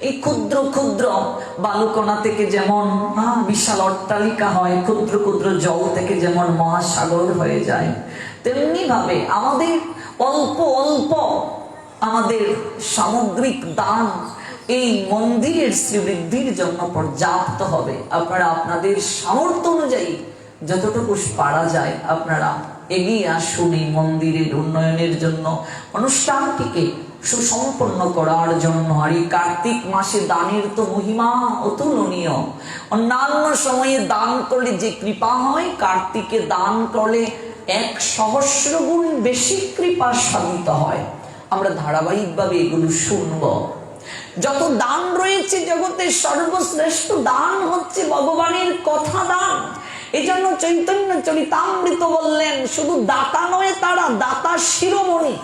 A: এই ক্ষুদ্র ক্ষুদ্র বালুকণা থেকে যেমন বিশাল অট্টালিকা হয়, ক্ষুদ্র ক্ষুদ্র জল থেকে যেমন মহাসাগর হয়ে যায়, তেমনি ভাবে আমাদের অল্প অল্প আমাদের সামগ্রিক দান এই মন্দিরের শ্রীবৃদ্ধির জন্য পর্যাপ্ত হবে। আপনারা আপনাদের সামর্থ্য অনুযায়ী যতটুকু পারা যায় আপনারা এগিয়ে আসুন এই মন্দিরের উন্নয়নের জন্য, অনুষ্ঠানটিকে সুসম্পন্ন করার জন্য। আর এই কার্তিক মাসে দানের তো মহিমা অতুলনীয়। অন্যান্য সময়ে দান করলে যে কৃপা হয়, কার্তিকে দান করলে 1 সহস্র গুণ বেশি কৃপা সাধিত হয়। আমরা ধারাবাহিকভাবে এগুলো শুনব। যত দান রয়েছে জগতের সর্বশ্রেষ্ঠ দান হচ্ছে ভগবানের কথা দান। এই জন্য চৈতন্য চরিতামৃত বললেন, শুধু দাতা নয়, তারা দাতা শিরোমণি।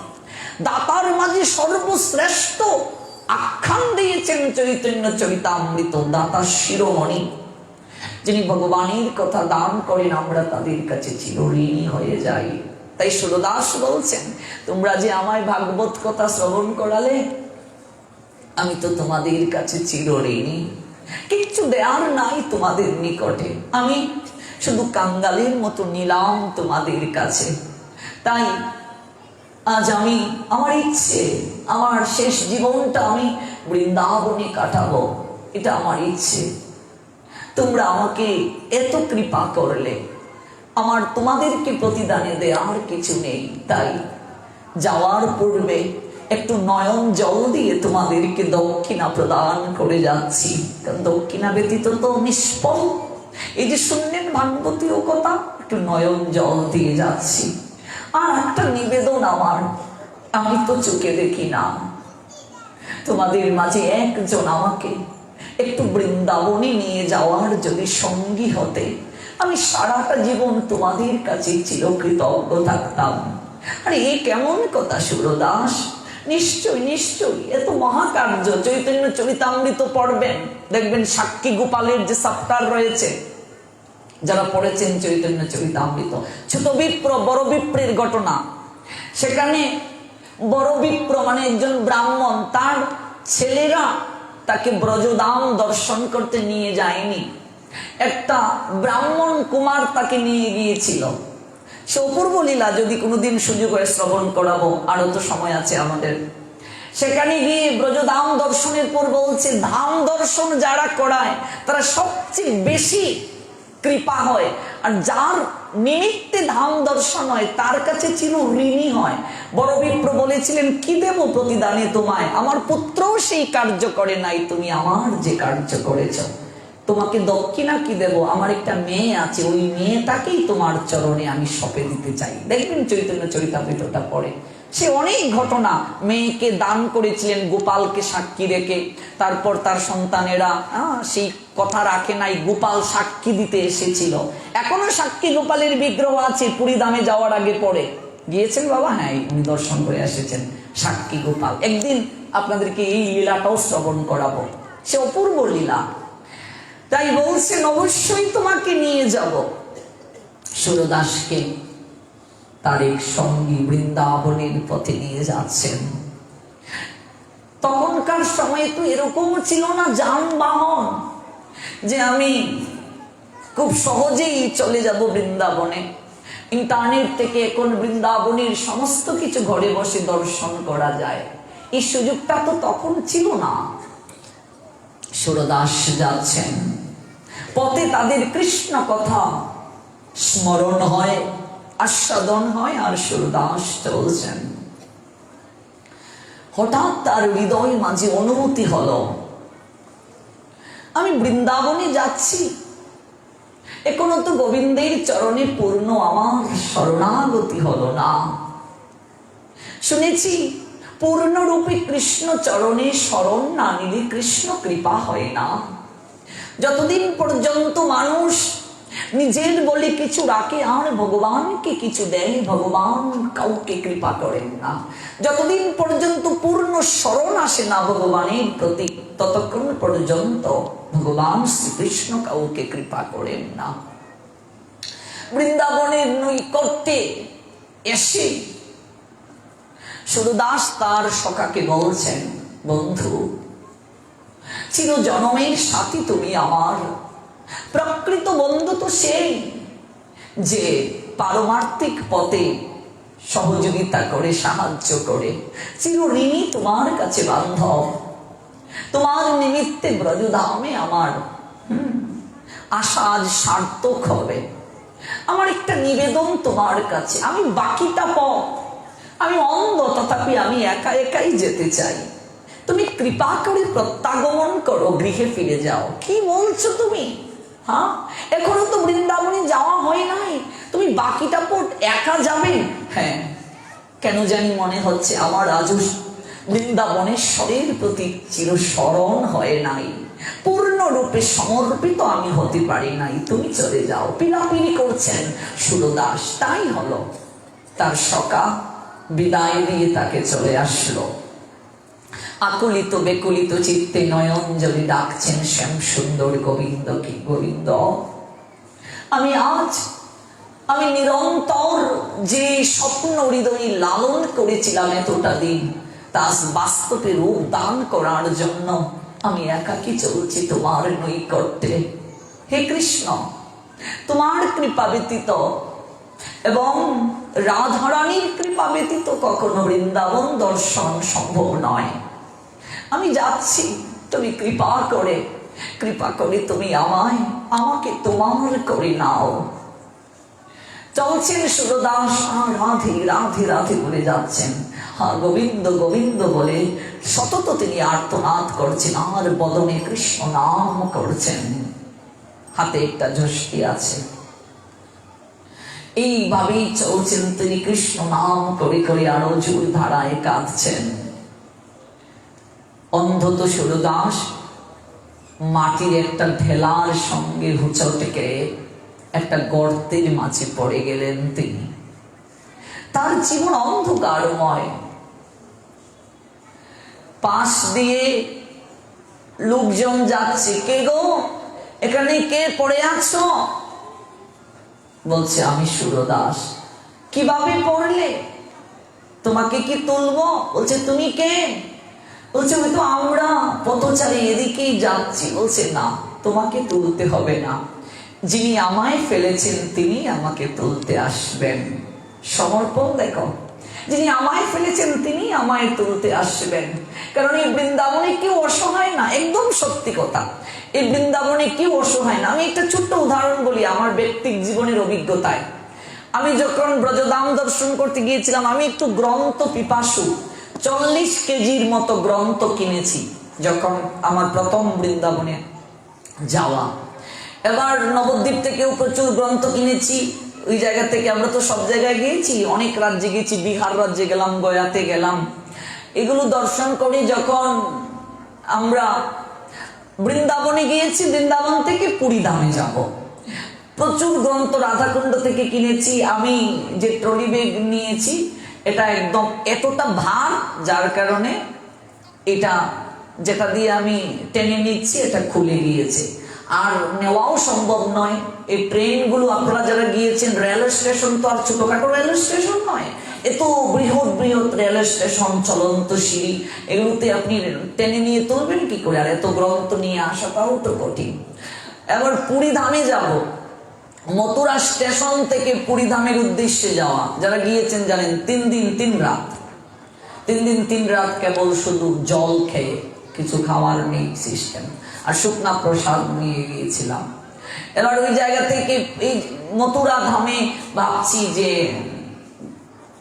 A: দাতার মাঝে সর্বশ্রেষ্ঠ আখ্যান দিয়েছেন চৈতন্য চরিতামৃত, দাতা শিরোমণি। যিনি ভগবানের কথা দান করেন, আমরা তাদের কাছে চিরঋণী হয়ে যাই। তাই সুরদাস বলছেন, তোমরা যে আমায় ভাগবত কথা শ্রবণ করালে, আমি তো তোমাদের কাছে চিরঋণী। কিচ্ছু দেয়ার নাই তোমাদের নিকটে, আমি শুধু কাঙ্গালের মতো নিলাম তোমাদের কাছে। তাই আজ আমি, আমার ইচ্ছে, আমার শেষ জীবনটা আমি বৃন্দাবনে কাটাবো, এটা আমার ইচ্ছে। তোমরা আমাকে এত কৃপা করলে, আমার তোমাদেরকে প্রতিদানে দেওয়ার কিছু নেই। তাই যাওয়ার পূর্বে একটু নয়ন জল দিয়ে তোমাদেরকে দক্ষিণা প্রদান করে যাচ্ছি। কারণ দক্ষিণা ব্যতীত তো নিষ্ফল। এই যে শুনলেন ভাগবতীয় কথা, একটু নয়ন জল দিয়ে যাচ্ছি। আর একটা নিবেদন আমার, আমি তো চোখে দেখি না, তোমাদের মাঝে একজন আমাকে একটু বৃন্দাবনে নিয়ে যাওয়ার যদি সঙ্গী হতে, আমি সারাটা জীবন তোমাদের কাছে চিরকৃতজ্ঞ থাকতাম। আরে এ কেমন কথা সুরদাস? নিশ্চয় নিশ্চয়, এত মহাকার্য। চৈতন্য চরিতামৃত পড়বেন, দেখবেন সাক্ষী গোপালের যে চ্যাপ্টার রয়েছে, যারা পড়েছেন চৈতন্য চরিতামৃত, ছোট বিপ্র বড় বিপ্রের ঘটনা। সেখানে বড় বিপ্র মানে একজন ব্রাহ্মণ, তার ছেলেরা তাকে ব্রজধাম দর্শন করতে নিয়ে যায়নি, একটা ব্রাহ্মণ কুমার তাকে নিয়ে গিয়েছিল। সে অপূর্ব লীলা, যদি কোনোদিন সুযোগ হয় শ্রবণ করাবো, আরো তো সময় আছে আমাদের। সেখানে গিয়ে ব্রজধাম দর্শনের পর বলছে, ধাম দর্শন যারা করায় তারা সবচেয়ে বেশি কৃপা হয়, আর যার নিমিত্তে ধাম দর্শন হয় তার কাছে চির ঋণী হয়। বড় বিপ্র বলেছিলেন, কি দেব প্রতিদানে তোমায়? আমার পুত্রও সেই কার্য করে নাই, তুমি আমার যে কার্য করেছ। তোমাকে দক্ষিণা কি দেব? আমার একটা মেয়ে আছে, ওই মেয়েটাকেই তোমার চরণে আমি সঁপে দিতে চাই। দেখবেন চৈতন্য চরিতামৃতটা পড়ে, সে অনেক ঘটনা। মেয়েকে দান করেছিলেন গোপালকে সাক্ষী রেখে, তারপর তার সন্তানেরা সেই কথা রাখে নাই, গোপাল সাক্ষী দিতে এসেছিল। এখনো সাক্ষী গোপালের বিগ্রহ আছে, পুরীধামে যাওয়ার আগে পড়ে গিয়েছেন বাবা, হ্যাঁ উনি দর্শন করে এসেছেন সাক্ষী গোপাল। একদিন আপনাদেরকে এই লীলাটাও শ্রবণ করাবো, সে অপূর্ব লীলা। তাই বলছেন, অবশ্যই তোমাকে নিয়ে যাব। সুরদাসকে তার এক সঙ্গী বৃন্দাবনের পথে নিয়ে যাচ্ছেন। তখনকার সময়ে তো এরকম ছিল না যানবাহন যে আমি খুব সহজেই চলে যাব বৃন্দাবনে। ইন্টারনেট থেকে এখন বৃন্দাবনের সমস্ত কিছু ঘরে বসে দর্শন করা যায়, এই সুযোগটা তো তখন ছিল না। সুরদাস যাচ্ছেন, পথে তাদের কৃষ্ণ কথা স্মরণ হয়, আস্বাদন হয়, আর সুরদাস চলছেন। হঠাৎ তার হৃদয় মাঝে অনুভূতি হলো, আমি বৃন্দাবনে যাচ্ছি, এখনো তো গোবিন্দের চরণে পূর্ণ আমার শরণাগতি হলো না। শুনেছি পূর্ণরূপে কৃষ্ণ চরণে শরণ না নিলে কৃষ্ণ কৃপা হয় না। যতদিন পর্যন্ত মানুষ নিজের বলে কিছু রাখে আর ভগবানকে কিছু দেয়, ভগবান কাউকে কৃপা করেন না। যতদিন পর্যন্ত পূর্ণ স্মরণ আসে না ভগবানের প্রতি, ততক্ষণ পর্যন্ত ভগবান শ্রীকৃষ্ণ কাউকে কৃপা করেন না। বৃন্দাবনের নৈকট্যে এসে সুরদাস তার সখাকে বলছেন, বন্ধু, চিরজনমের সাথী তুমি আমার। প্রকৃত বন্ধু তো সেই যে পারমার্থিক পথে সহযোগিতা করে, সাহায্য করে। চিরঋণী তোমার কাছে বান্ধব। তোমার নিমিত্তে ব্রজধামে আমার আশা আজ সার্থক হবে। আমার একটা নিবেদন তোমার কাছে, আমি বাকিটা পথ, আমি অন্ধ, তথাপি আমি একা একাই যেতে চাই। তুমি কৃপা করে প্রত্যাগমন করো, গৃহে ফিরে যাও। কি বলছো তুমি? হ্যাঁ, এখনো তো বৃন্দাবনে যাওয়া হয় নাই, তুমি বাকিটা পথ একা যাবে? হ্যাঁ, কেন জানি মনে হচ্ছে আমার আজও বৃন্দাবনেশ্বরের প্রতি চিরস্মরণ হয় নাই, পূর্ণরূপে সমর্পিত আমি হতে পারি নাই। তুমি চলে যাও। পিলাপিলি করছেন সুরদাস। তাই হলো, তার সখা বিদায় দিয়ে তাকে চলে আসলো। আকুলিত বেকুলিত চিত্তে নয়নজলি ডাকছেন শ্যাম সুন্দর গোবিন্দ, কি গোবিন্দ। আমি নিরন্তর যে স্বপ্ন হৃদয়ে লালন করেছিলাম এতটা দিন, তা বাস্তবে রূপ দান করার জন্য আমি একাকী চলছি তোমার নৈকট্যে। হে কৃষ্ণ, তোমার কৃপা ব্যতীত এবং রাধারানীর কৃপা ব্যতীত কখনো বৃন্দাবন দর্শন সম্ভব নয়। আমি যাচ্ছি, তুমি কৃপা করে তুমি আমাকে তোমার করে নাও। চলছেন সুরদাস, রাধে রাধে রাধে বলে যাচ্ছেন। হ্যাঁ, গোবিন্দ গোবিন্দ বলে সতত তিনি আর্তনাদ করছেন, আর বদনে কৃষ্ণ নাম করছেন। হাতে একটা যষ্টি আছে। এইভাবেই চলছেন তিনি, কৃষ্ণ নাম করে করে আরো জোর ধারায় কাঁদছেন। অন্ধত সুরদাস মাটির একটা ঢেলার সঙ্গে হুচটকে একটা গর্তের মাঝে পড়ে গেলেন তিনি। তার জীবন অন্ধকারময়। পাশ দিয়ে লোকজন যাচ্ছে, কে গো, এখানে কে পড়ে আছো? বলছে, আমি সুরদাস। কিভাবে পড়লে? তোমাকে কি তুলবো? বলছে, তুমি কে? বলছে, ওই তো আমরা পথচারী, এদিকেই যাচ্ছি। বলছে, না, তোমাকে তুলতে হবে না, যিনি আমায় ফেলেছেন তিনি আমাকে তুলতে আসবেন। সমর্পণ দেখো, যিনি আমায় ফেলেছেন তিনি আমায় তুলতে আসবেন। কারণ এই বৃন্দাবনে কেউ অসহায় না, একদম সত্যি কথা। এই বৃন্দাবনে কেউ অসহায় না। আমি একটা ছোট্ট উদাহরণ বলি আমার ব্যক্তিক জীবনের অভিজ্ঞতায়। আমি যখন ব্রজধাম দর্শন করতে গিয়েছিলাম, আমি একটু গ্রন্থ পিপাসু, 40 কেজির মতো গ্রন্থ কিনেছি যখন আমার প্রথম বৃন্দাবনে যাওয়া। এবার নবদ্বীপ থেকেও প্রচুর গ্রন্থ কিনেছি। ওই জায়গা থেকে আমরা তো সব জায়গায় গিয়েছি, অনেক রাজ্যে গেছি, বিহার রাজ্যে গেলাম, গয়াতে গেলাম। এগুলো দর্শন করে যখন আমরা বৃন্দাবনে গিয়েছি, বৃন্দাবন থেকে পুরী ধামে যাব, প্রচুর গ্রন্থ রাধাকুণ্ড থেকে কিনেছি। আমি যে ট্রলি ব্যাগ নিয়েছি এটা একদম এতটা ভার, যার কারণে এটা যেটা দিয়ে আমি টেনে নিচ্ছি এটা খুলে গিয়েছে, আর নেওয়াও সম্ভব নয়। এই ট্রেনগুলো আপনারা যারা গিয়েছেন, রেল স্টেশন তো আর ছোটখাটো রেল স্টেশন নয়, এত বৃহৎ বৃহৎ রেল স্টেশন, চলন্ত সিঁড়ি, এগুলোতে আপনি টেনে নিয়ে তুলবেন কি করে? আর এত গ্রন্থ নিয়ে আসাটাও তো কঠিন। এবার পুরী ধামে যাব, মথুরা স্টেশন থেকে পুরী ধামের উদ্দেশ্যে যাওয়া, যারা গিয়েছেন জানেন, 3 দিন 3 রাত, 3 দিন 3 রাত কেবল শুধু জল খেয়ে, কিছু খাওয়ার নেই সিস্টেম, আর শুকনা প্রসাদ নিয়ে গিয়েছিলাম। এবার ওই জায়গা থেকে এই মথুরা ধামে ভাবছি যে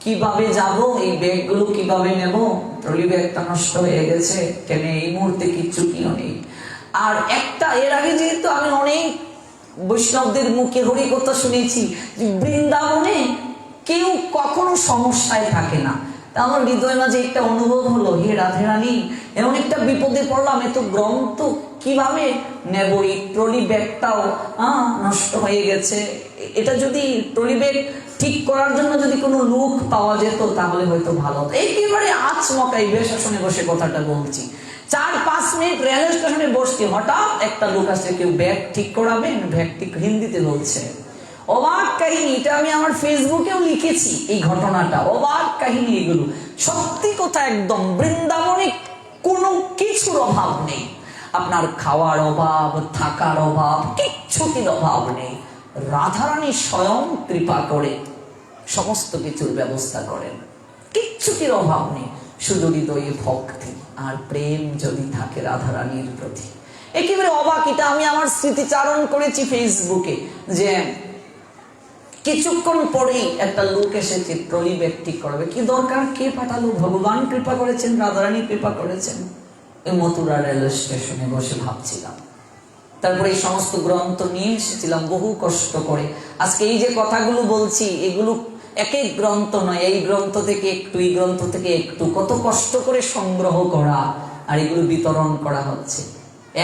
A: কিভাবে যাব, এই ব্যাগগুলো কিভাবে নেব, ট্রলি ব্যাগটা নষ্ট হয়ে গেছে, কেন এই মুহূর্তে কিচ্ছু কিও নেই। আর একটা, এর আগে যেহেতু আমি অনেক বৈষ্ণবদের মুখে হরি কথা শুনেছি যে বৃন্দাবনে কেউ কখনো সমস্যায় থাকে না, আমার হৃদয় মাঝে একটা অনুভব হলো, হে রাধে রানী, এমন একটা বিপদে পড়লাম, এত গ্রন্থ কিভাবে নেব? এই ট্রলি ব্যাগটাও নষ্ট হয়ে গেছে। এটা যদি ট্রলি ব্যাগ ঠিক করার জন্য যদি কোনো লোক পাওয়া যেত তাহলে হয়তো ভালো হতো। একেবারে আচমকাই বেশাসনে বসে কথাটা বলছি, 4-5 মিনিট রেল স্টেশনে বসছি, হঠাৎ একটা লোক আসছে, কেউ ব্যাগ ঠিক করাবেন? ব্যাগ ঠিক হিন্দিতে বলছে। অবাক কাহিনী, এটা আমি আমার ফেসবুকেও লিখেছি এই ঘটনাটা। অবাক কাহিনী এগুলো, সত্যি কথা একদম। বৃন্দাবনে কোনো কিছুর অভাব নেই, আপনার খাওয়ার অভাব, থাকার অভাব, কিচ্ছুটির অভাব নেই। রাধারানী স্বয়ং কৃপা করে সমস্ত কিছুর ব্যবস্থা করেন, কিচ্ছুটির অভাব নেই। শুধু হৃদয়ে ভক্তি আর প্রেম যদি থাকে রাধারানীর প্রতি, একেবারে অবাক। এটা আমি আমার স্মৃতিচারণ করেছি ফেসবুকে, যে কিছুক্ষণ পরেই একটা লোক এসেছে ট্রলি ব্যাগ ঠিক করবে। কি দরকার, কে পাঠালো? ভগবান কৃপা করেছেন, রাধারানী কৃপা করেছেন। ওই মথুরা রেল স্টেশনে বসে ভাবছিলাম, তারপরে এই সমস্ত গ্রন্থ নিয়ে এসেছিলাম বহু কষ্ট করে। আজকে এই যে কথাগুলো বলছি, এগুলো এক এক গ্রন্থ নয়, এই গ্রন্থ থেকে একটু, এই গ্রন্থ থেকে একটু, কত কষ্ট করে সংগ্রহ করা, আর এগুলো বিতরণ করা হচ্ছে।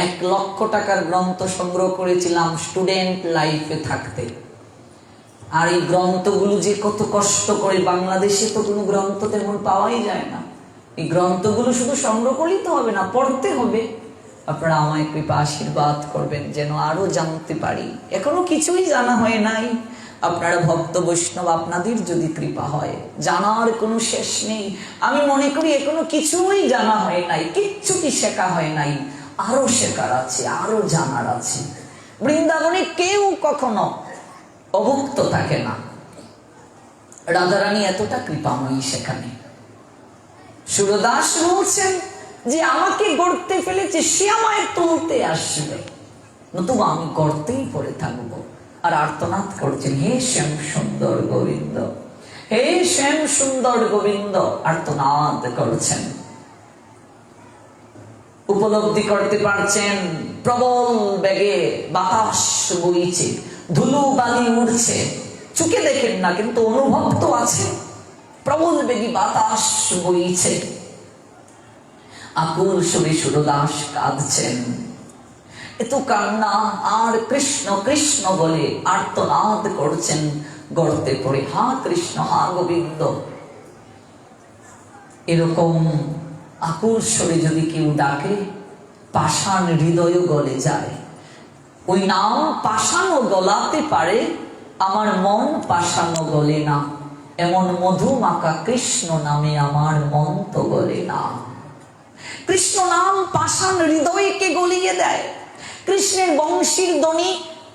A: 1 লক্ষ টাকার গ্রন্থ সংগ্রহ করেছিলাম স্টুডেন্ট লাইফে থাকতে। আর এই গ্রন্থগুলো যে কত কষ্ট করে, বাংলাদেশে তো কোনো গ্রন্থ তেমন পাওয়াই যায় না। এই গ্রন্থগুলো শুধু সংগ্রহ করলেই তো হবে না, পড়তে হবে। আপনারা আমায় কৃপা আশীর্বাদ করবেন যেন আরো জানতে পারি। এখনো কিছুই জানা হয় নাই। আপনারা ভক্ত বৈষ্ণব, আপনাদের যদি কৃপা হয়, জানার কোনো শেষ নেই। আমি মনে করি এখনো কিছুই জানা হয় নাই, কিচ্ছুটি শেখা হয় নাই, আরো শেখার আছে, আরো জানার আছে। বৃন্দাবনে কেউ কখনো অভুক্ত থাকে না, রাধারানী এতটা কৃপাময়ী সেখানে। সুরদাস বলছেন যে আমাকে গর্তে ফেলেছে, সে আমায় তুলতে আসবে, নতুবা আমি গর্তেই পড়ে থাকবো। আর আর্তনাদ করছেন, হে শ্যাম সুন্দর গোবিন্দ, হে শ্যাম সুন্দর গোবিন্দ, আর্তনাদ করছেন। উপলব্ধি করতে পারছেন প্রবল বেগে বাতাস বইছে, ধুলো বালি উড়ছে, চোখে দেখেন না কিন্তু অনুভব তো আছে। প্রবল বেগে বাতাস বইছে, আকুল সুরে সুরদাস কাঁদছেন। এত কান্না, আর কৃষ্ণ কৃষ্ণ বলে আর্তনাদ করছেন গর্তে পড়ে, হা কৃষ্ণ, হা গোবিন্দ। এরকম আকুল সুরে যদি কেউ ডাকে, পাষাণ হৃদয় গলে যায়। ওই নাম পাষাণও গলাতে পারে, আমার মন পাষাণও গলে না। এমন মধু মাখা কৃষ্ণ নামে আমার মন তো গলে না। কৃষ্ণ নাম পাষাণ হৃদয়কে গলিয়ে দেয়। কৃষ্ণের বংশীর ধ্বনি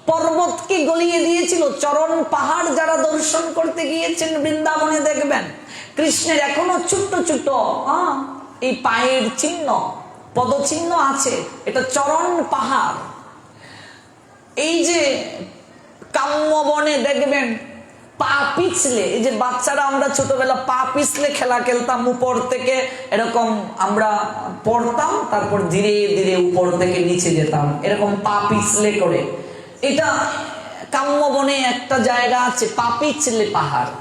A: পর্বতকে গলিয়ে দিয়েছিল। চরণ পাহাড় যারা দর্শন করতে গিয়েছেন বৃন্দাবনে দেখবেন, কৃষ্ণের এখনো ছোট্ট ছোট্ট এই পায়ের চিহ্ন, পদচিহ্ন আছে। এটা চরণ পাহাড়। এই যে কাম্যবনে দেখবেন পা পিছলে, এই যে বাচ্চারা আমরা ছোটবেলা পা পিছলে খেলা খেলতাম, উপর থেকে এরকম আমরা পড়তাম, তারপর ধীরে ধীরে উপর থেকে নিচে যেতাম, এরকম পা পিছলে করে। এটা কাম্যবনে একটা জায়গা আছে, পা পিছলে পাহাড়।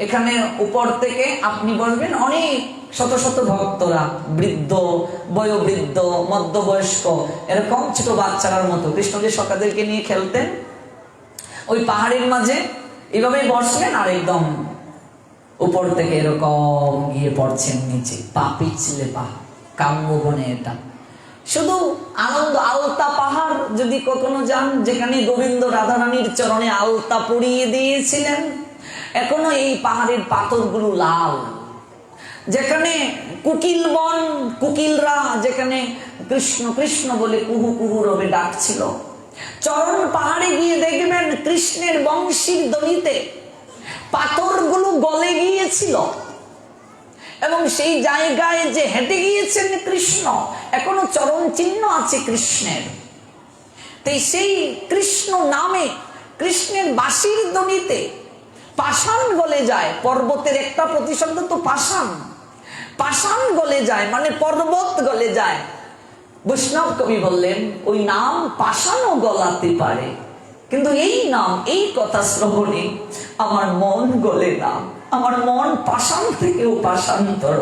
A: এখানে উপর থেকে আপনি বলবেন, অনেক শত শত ভক্তরা, বৃদ্ধ, বয়োবৃদ্ধ, মধ্যবয়স্ক, এরকম ছোট বাচ্চারার মতো কৃষ্ণ যে সকাদেরকে নিয়ে খেলতেন, ওই পাহাড়ের মাঝে এইভাবে বসলেন, আর একদম উপর থেকে এরকম গিয়ে পড়ছেন নিচে, পা পিছলে পাহাড়, কাম্যবনে। এটা শুধু আনন্দ। আলতা পাহাড় যদি কখনো যান, যেখানে গোবিন্দ রাধারানীর চরণে আলতা পরিয়ে দিয়েছিলেন, এখনো এই পাহাড়ের পাথরগুলো লাল। যেখানে কুকিল বন, কুকিলরা যেখানে কৃষ্ণ কৃষ্ণ বলে কুহু কুহু রবে ডাকছিল, চরণ পাহাড়ে গিয়ে দেখবেন কৃষ্ণের বংশীর ধ্বনিতে পাথরগুলো গলে গিয়েছিল। এবং সেই জায়গায় যে হেঁটে গিয়েছেন কৃষ্ণ, এখনো চরণ চিহ্ন আছে কৃষ্ণের। তাই সেই কৃষ্ণ নামে, কৃষ্ণের বাঁশির ধ্বনিতে পাষাণ গলে যায়। পর্বতের একটা প্রতিশব্দ তো পাষাণ, পাষাণ গলে যায় মানে পর্বত গলে যায়। বৈষ্ণব কবি বললেন, ওই নাম পাষাণও গলাতে পারে, কিন্তু এই নাম, এই কথা শ্রবণে আমার মন গলে না, আমার মন পাষাণ থেকেও পাষাণতর।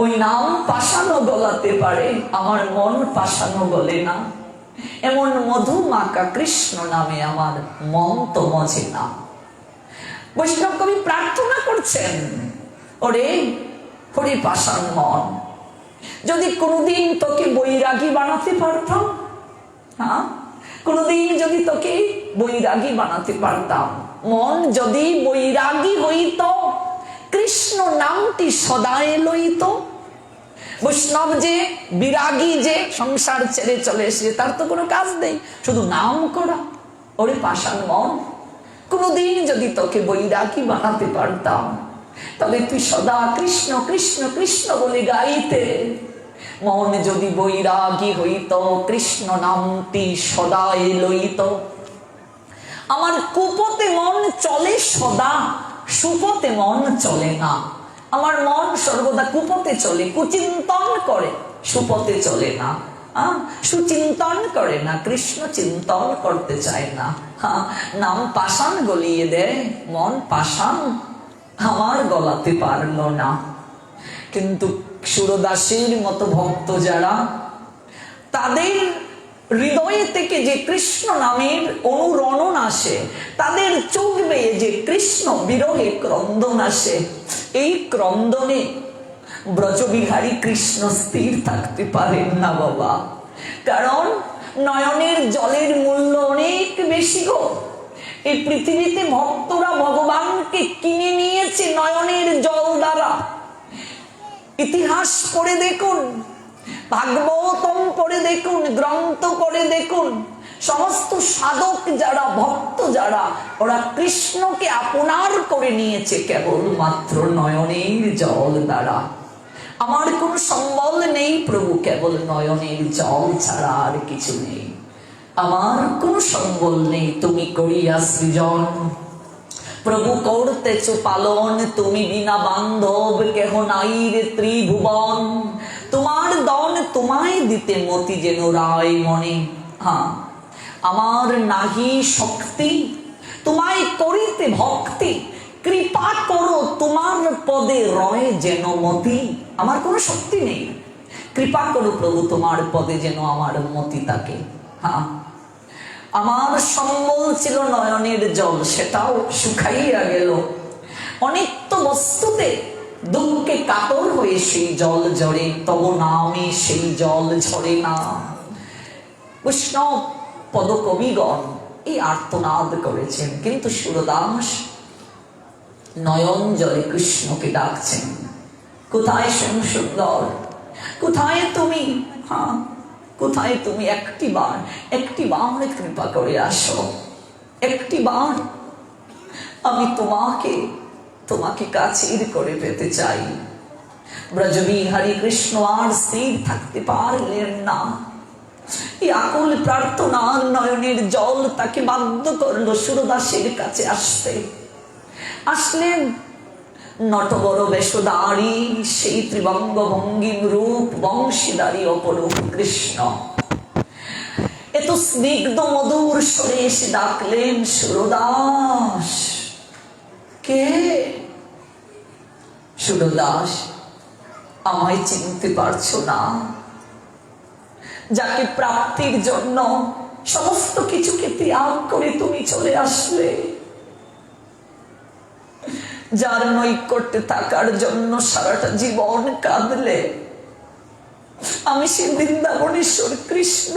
A: ওই নাম পাষাণও গলাতে পারে, আমার মন পাষাণও গলে না। এমন মধু মাকা কৃষ্ণ নামে আমার মন তো মজে না। বৈষ্ণব কবি প্রার্থনা করছেন, ওরে হরি পাষাণ মন, যদি কোনোদিন তোকে বৈরাগী বানাতে পারতাম, হ্যাঁ কোনোদিন যদি তোকে বৈরাগী বানাতে পারতাম, মন যদি বৈরাগী হইত, কৃষ্ণ নামটি সদায় লইত। বৈষ্ণব যে বিরাগী, যে সংসার ছেড়ে চলে এসে, তার তো কোনো কাজ নেই, শুধু নাম করা। ওরে পাষাণ মন, কোনোদিন যদি তোকে বৈরাগী বানাতে পারতাম, তবে তুই সদা কৃষ্ণ কৃষ্ণ কৃষ্ণ বলে গাইতে। মন যদি বৈরাগী হইত, কৃষ্ণ নামটি সদাই লইত। আমার কুপথে মন চলে সদা, সুপথে মন চলে না। আমার মন সর্বদা কুপথে চলে, কুচিন্তন করে, সুপথে চলে না। সুচিন্তন করে না, কৃষ্ণ চিন্তন করতে চায় না। নাম পাষাণ গলিয়ে দেয়, মন পাষাণ আমার গলাতে পারলো না। কিন্তু সুরদাসের মতো ভক্ত যারা, তাদের হৃদয় থেকে যে কৃষ্ণ নামের অনুরণন আসে, তাদের চোখ বেয়ে যে কৃষ্ণ বিরহে ক্রন্দন আসে, এই ক্রন্দনে ব্রজবিহারী কৃষ্ণ স্থির থাকতে পারেন না বাবা। কারণ নয়নের জলের মূল্য অনেক বেশি গো। এই পৃথিবীতে ভক্তরা ভগবানকে কিনে নিয়েছে নয়নের জল দ্বারা। ইতিহাস পড়ে দেখুন, ভাগবতম পড়ে দেখুন, গ্রন্থ পড়ে দেখুন, সমস্ত সাধক যারা, ভক্ত যারা, ওরা কৃষ্ণকে আপনার করে নিয়েছে কেবলমাত্র নয়নের জল দ্বারা। আমার কোনো সম্বল নেই প্রভু, কেবল নয়নের জল ছাড়া আর কিছু নেই। আমার কোনো সম্বল নেই, তুমি করিয়া সৃজন। প্রভু করতেছ পালন, তুমি বিনা বান্ধব কেহ নাই রে ত্রিভুবন। তোমার দন তোমায় দিতে মতি যেন রায় মনে। হ্যাঁ, আমার নাহি শক্তি, তোমায় করিতে ভক্তি। কৃপা করো তোমার পদে রয় যেন মতি। আমার কোনো শক্তি নেই, কৃপা করো প্রভু তোমার পদে যেন আমার মতি থাকে। হ্যাঁ, আমার সম্বল ছিল নয়নের জল, সেটাও শুকাইয়া গেল। অনেক তো বস্তুতে দুঃখে কাতর হয়ে সেই জল ঝরে, তব নামে সেই জল ঝরে না। বৈষ্ণব পদকবিগণ এই আর্তনাদ করেছেন, কিন্তু সুরদাস নয়ন জলে কৃষ্ণকে ডাকছেন, কোথায় সুন্দর, কোথায় তুমি? হ্যাঁ, কোথায় তুমি? একটি বার কৃপা করে আসো, একটি বার আমি তোমাকে কাছের করে পেতে চাই। ব্রজবিহারী কৃষ্ণ আর স্থির থাকতে পারলেন না। এই আকুল প্রার্থনার নয়নের জল তাকে বাধ্য করলো সুরদাসের কাছে আসতে। আসলেন নটবর বেশধারী, সেই ত্রিবঙ্গ ভঙ্গিম রূপ, বংশীধারী অপরূপ কৃষ্ণ। এত স্নিগ্ধ মধুর স্বরে এসে ডাকলেন, সুরদাস। কে? সুরদাস, আমায় চিনতে পারছো না? যাকে প্রাপ্তির জন্য সমস্ত কিছুকে ত্যাগ করে তুমি চলে আসলে, যার নৈকট্যে থাকার জন্য সারাটা জীবন কাঁদলে, আমি সে বৃন্দাবনেশ্বর কৃষ্ণ।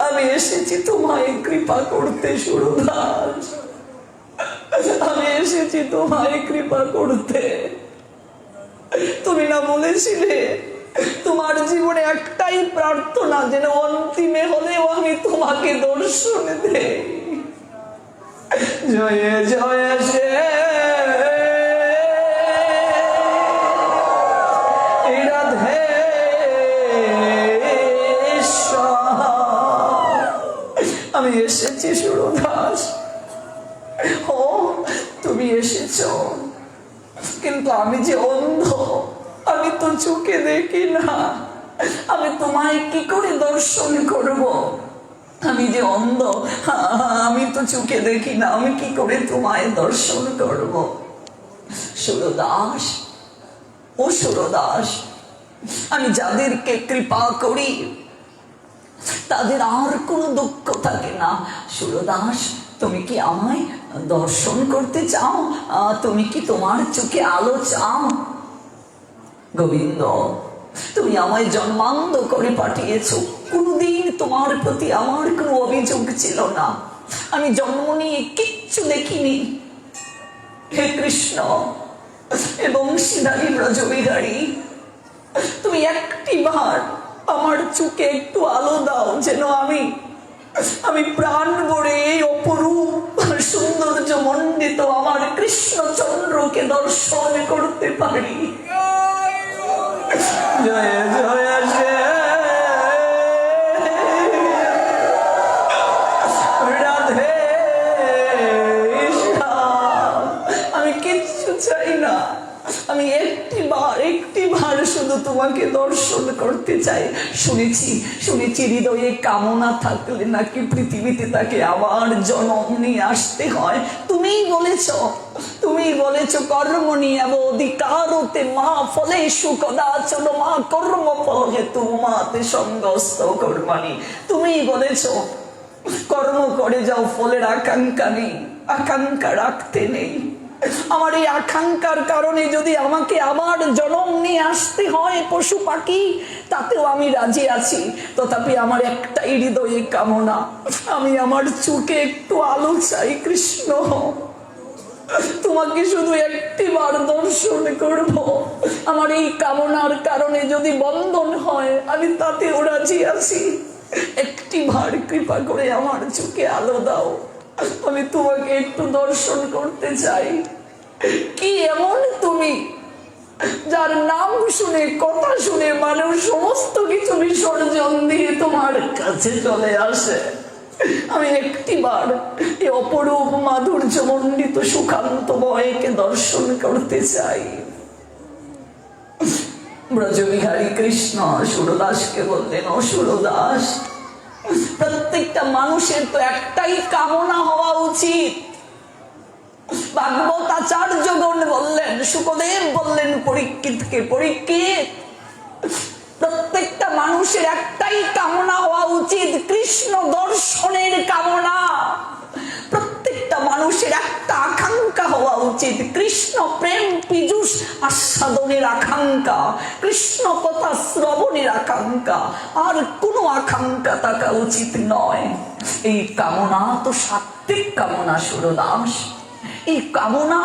A: আমি এসেছি তোমায় কৃপা করতে সুরদাস, আমি এসেছি তোমায় কৃপা করতে। তুমি না বলেছিলে তোমার জীবনে একটাই প্রার্থনা, যেন অন্তিমে হলেও আমি তোমাকে দর্শন দেই। জয় জয় সে রাধে, আমি এসেছি সুরদাস। ও তুমি এসেছ, কিন্তু আমি যে অন্ধ, আমি তো চোখে দেখি না। আমি তোমায় কি করে দর্শন করব? আমি যে অন্ধ, আমি তো চোখে দেখি না, আমি কি করে তোমায় দর্শন করব? সুরদাস, ও সুরদাস, আমি যাদেরকে কৃপা করি তাদের আর কোনো দুঃখ থাকে না। সুরদাস, তুমি কি আমায় দর্শন করতে চাও? তুমি কি তোমার চোখে আলো চাও? গোবিন্দ, তুমি আমায় জন্মান্ধ করে পাঠিয়েছ, কোনদিন তোমার প্রতি আমার কোনো অভিযোগ ছিল না, আমি জন্ম নিয়ে কিচ্ছু দেখিনি। হে কৃষ্ণ, এবং বংশীধারী ব্রজবিহারী, তুমি একটি বার আমার চোখে একটু আলো দাও, যেন আমি প্রাণ ভরে এই অপরূপ সৌন্দর্য মণ্ডিত আমার কৃষ্ণচন্দ্রকে দর্শন করতে পারি। জয় জয় রাধে, আমি কিচ্ছু চাই না, আমি একটি বার শুধু তোমাকে দর্শন করতে চাই। শুনেছি হৃদয়ে কামনা থাকলে নাকি পৃথিবীতে তাকে আবার জন্ম নিয়ে আসতে হয়। তুমিই বলেছ কর্মণি অধিকারতে মা ফলেষু কদাচন মা কর্ম ফল হেতু মাতে সঙ্গস্ত কর্মাণি। তুমিই বলেছ কর্ম করে যাও, ফলের আকাঙ্ক্ষা নেই, আকাঙ্ক্ষা রাখতে নেই। আমার এই আকাঙ্ক্ষার কারণে যদি আমাকে আবার জন্ম নিয়ে আসতে হয় পশু পাখি, তাতেও আমি রাজি আছি। তথাপি আমার একটাই হৃদয়ে কামনা, আমি আমার চোখে একটু আলো চাই। কৃষ্ণ, তোমাকে শুধু একটি বার দর্শন করব। আমার এই কামনার কারণে যদি বন্ধন হয়, আমি তাতেও রাজি আছি। একটি বার কৃপা করে আমার চোখে আলো দাও, আমি তোমাকে একটু দর্শন করতে চাই। কি এমন তুমি, যার নাম শুনে কথা শুনে মানুষ সমস্ত কিছু বিসর্জন দিয়ে তোমার কাছে চলে আসে? আমি একটি বার এই অপরূপ মাধুর্য মণ্ডিত সুখান্ত বয়কে দর্শন করতে চাই। ব্রজবিহারী কৃষ্ণ সুরদাসকে বললেন, ও সুরদাস, প্রত্যেকটা মানুষের তো একটাই কামনা হওয়া উচিত। ভাগবতাচার্যগণ বললেন, সুখদেব বললেন পরীক্ষিতকে, পরীক্ষিত, প্রত্যেকটা মানুষের একটাই কামনা হওয়া উচিত, কৃষ্ণ দর্শনের কামনা। প্রত্যেকটা মানুষের একটা আকাঙ্ক্ষা হওয়া উচিত, কৃষ্ণ প্রেম পীযুষ আস্বাদনের আকাঙ্ক্ষা, কৃষ্ণ কথা শ্রবণের আকাঙ্ক্ষা, আর কোনো আকাঙ্ক্ষা থাকা উচিত নয়। এই কামনা তো সাত্বিক কামনা সুরদাস, এই কামনা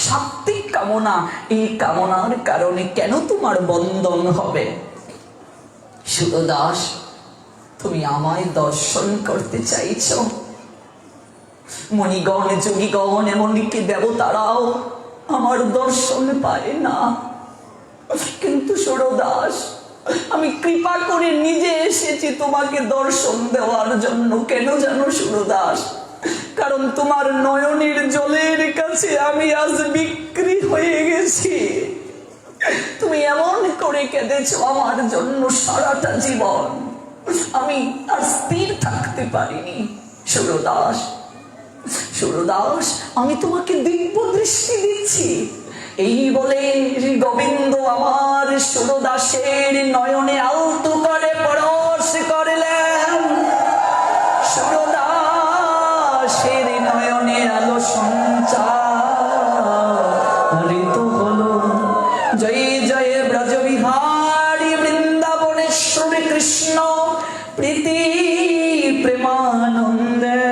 A: সাত্বিক কামনা। এই কামনার কারণে কেন তোমার বন্ধন হবে? সুরদাস, তুমি আমায় দর্শন করতে চাইছ। মণিগণ যোগীগণ এমনকি দেবতারাও আমার দর্শন পায় না, কিন্তু সুরদাস, আমি কৃপা করে নিজে এসেছি তোমাকে দর্শন দেওয়ার জন্য। কেন জানো সুরদাস? কারণ তোমার নয়নের জলের কাছে আমি আজ বিক্রি হয়ে গেছি। তুমি এমন করে কেঁদেছ আমার জন্য সারাটা জীবন, আমি আর স্থির থাকতে পারিনি। সুরদাস, সুরদাস, আমি তোমাকে দিব্য দৃষ্টি দিচ্ছি। এই বলে গোবিন্দ আমার সুরদাসের নয়নে আলতো করে পরশ করলেন। সুরদাসের নয়নে আলো সঞ্চারিত হলো। জয় জয় ব্রজবিহারী বৃন্দাবনেশ্বর কৃষ্ণ প্রীতি প্রেমানন্দে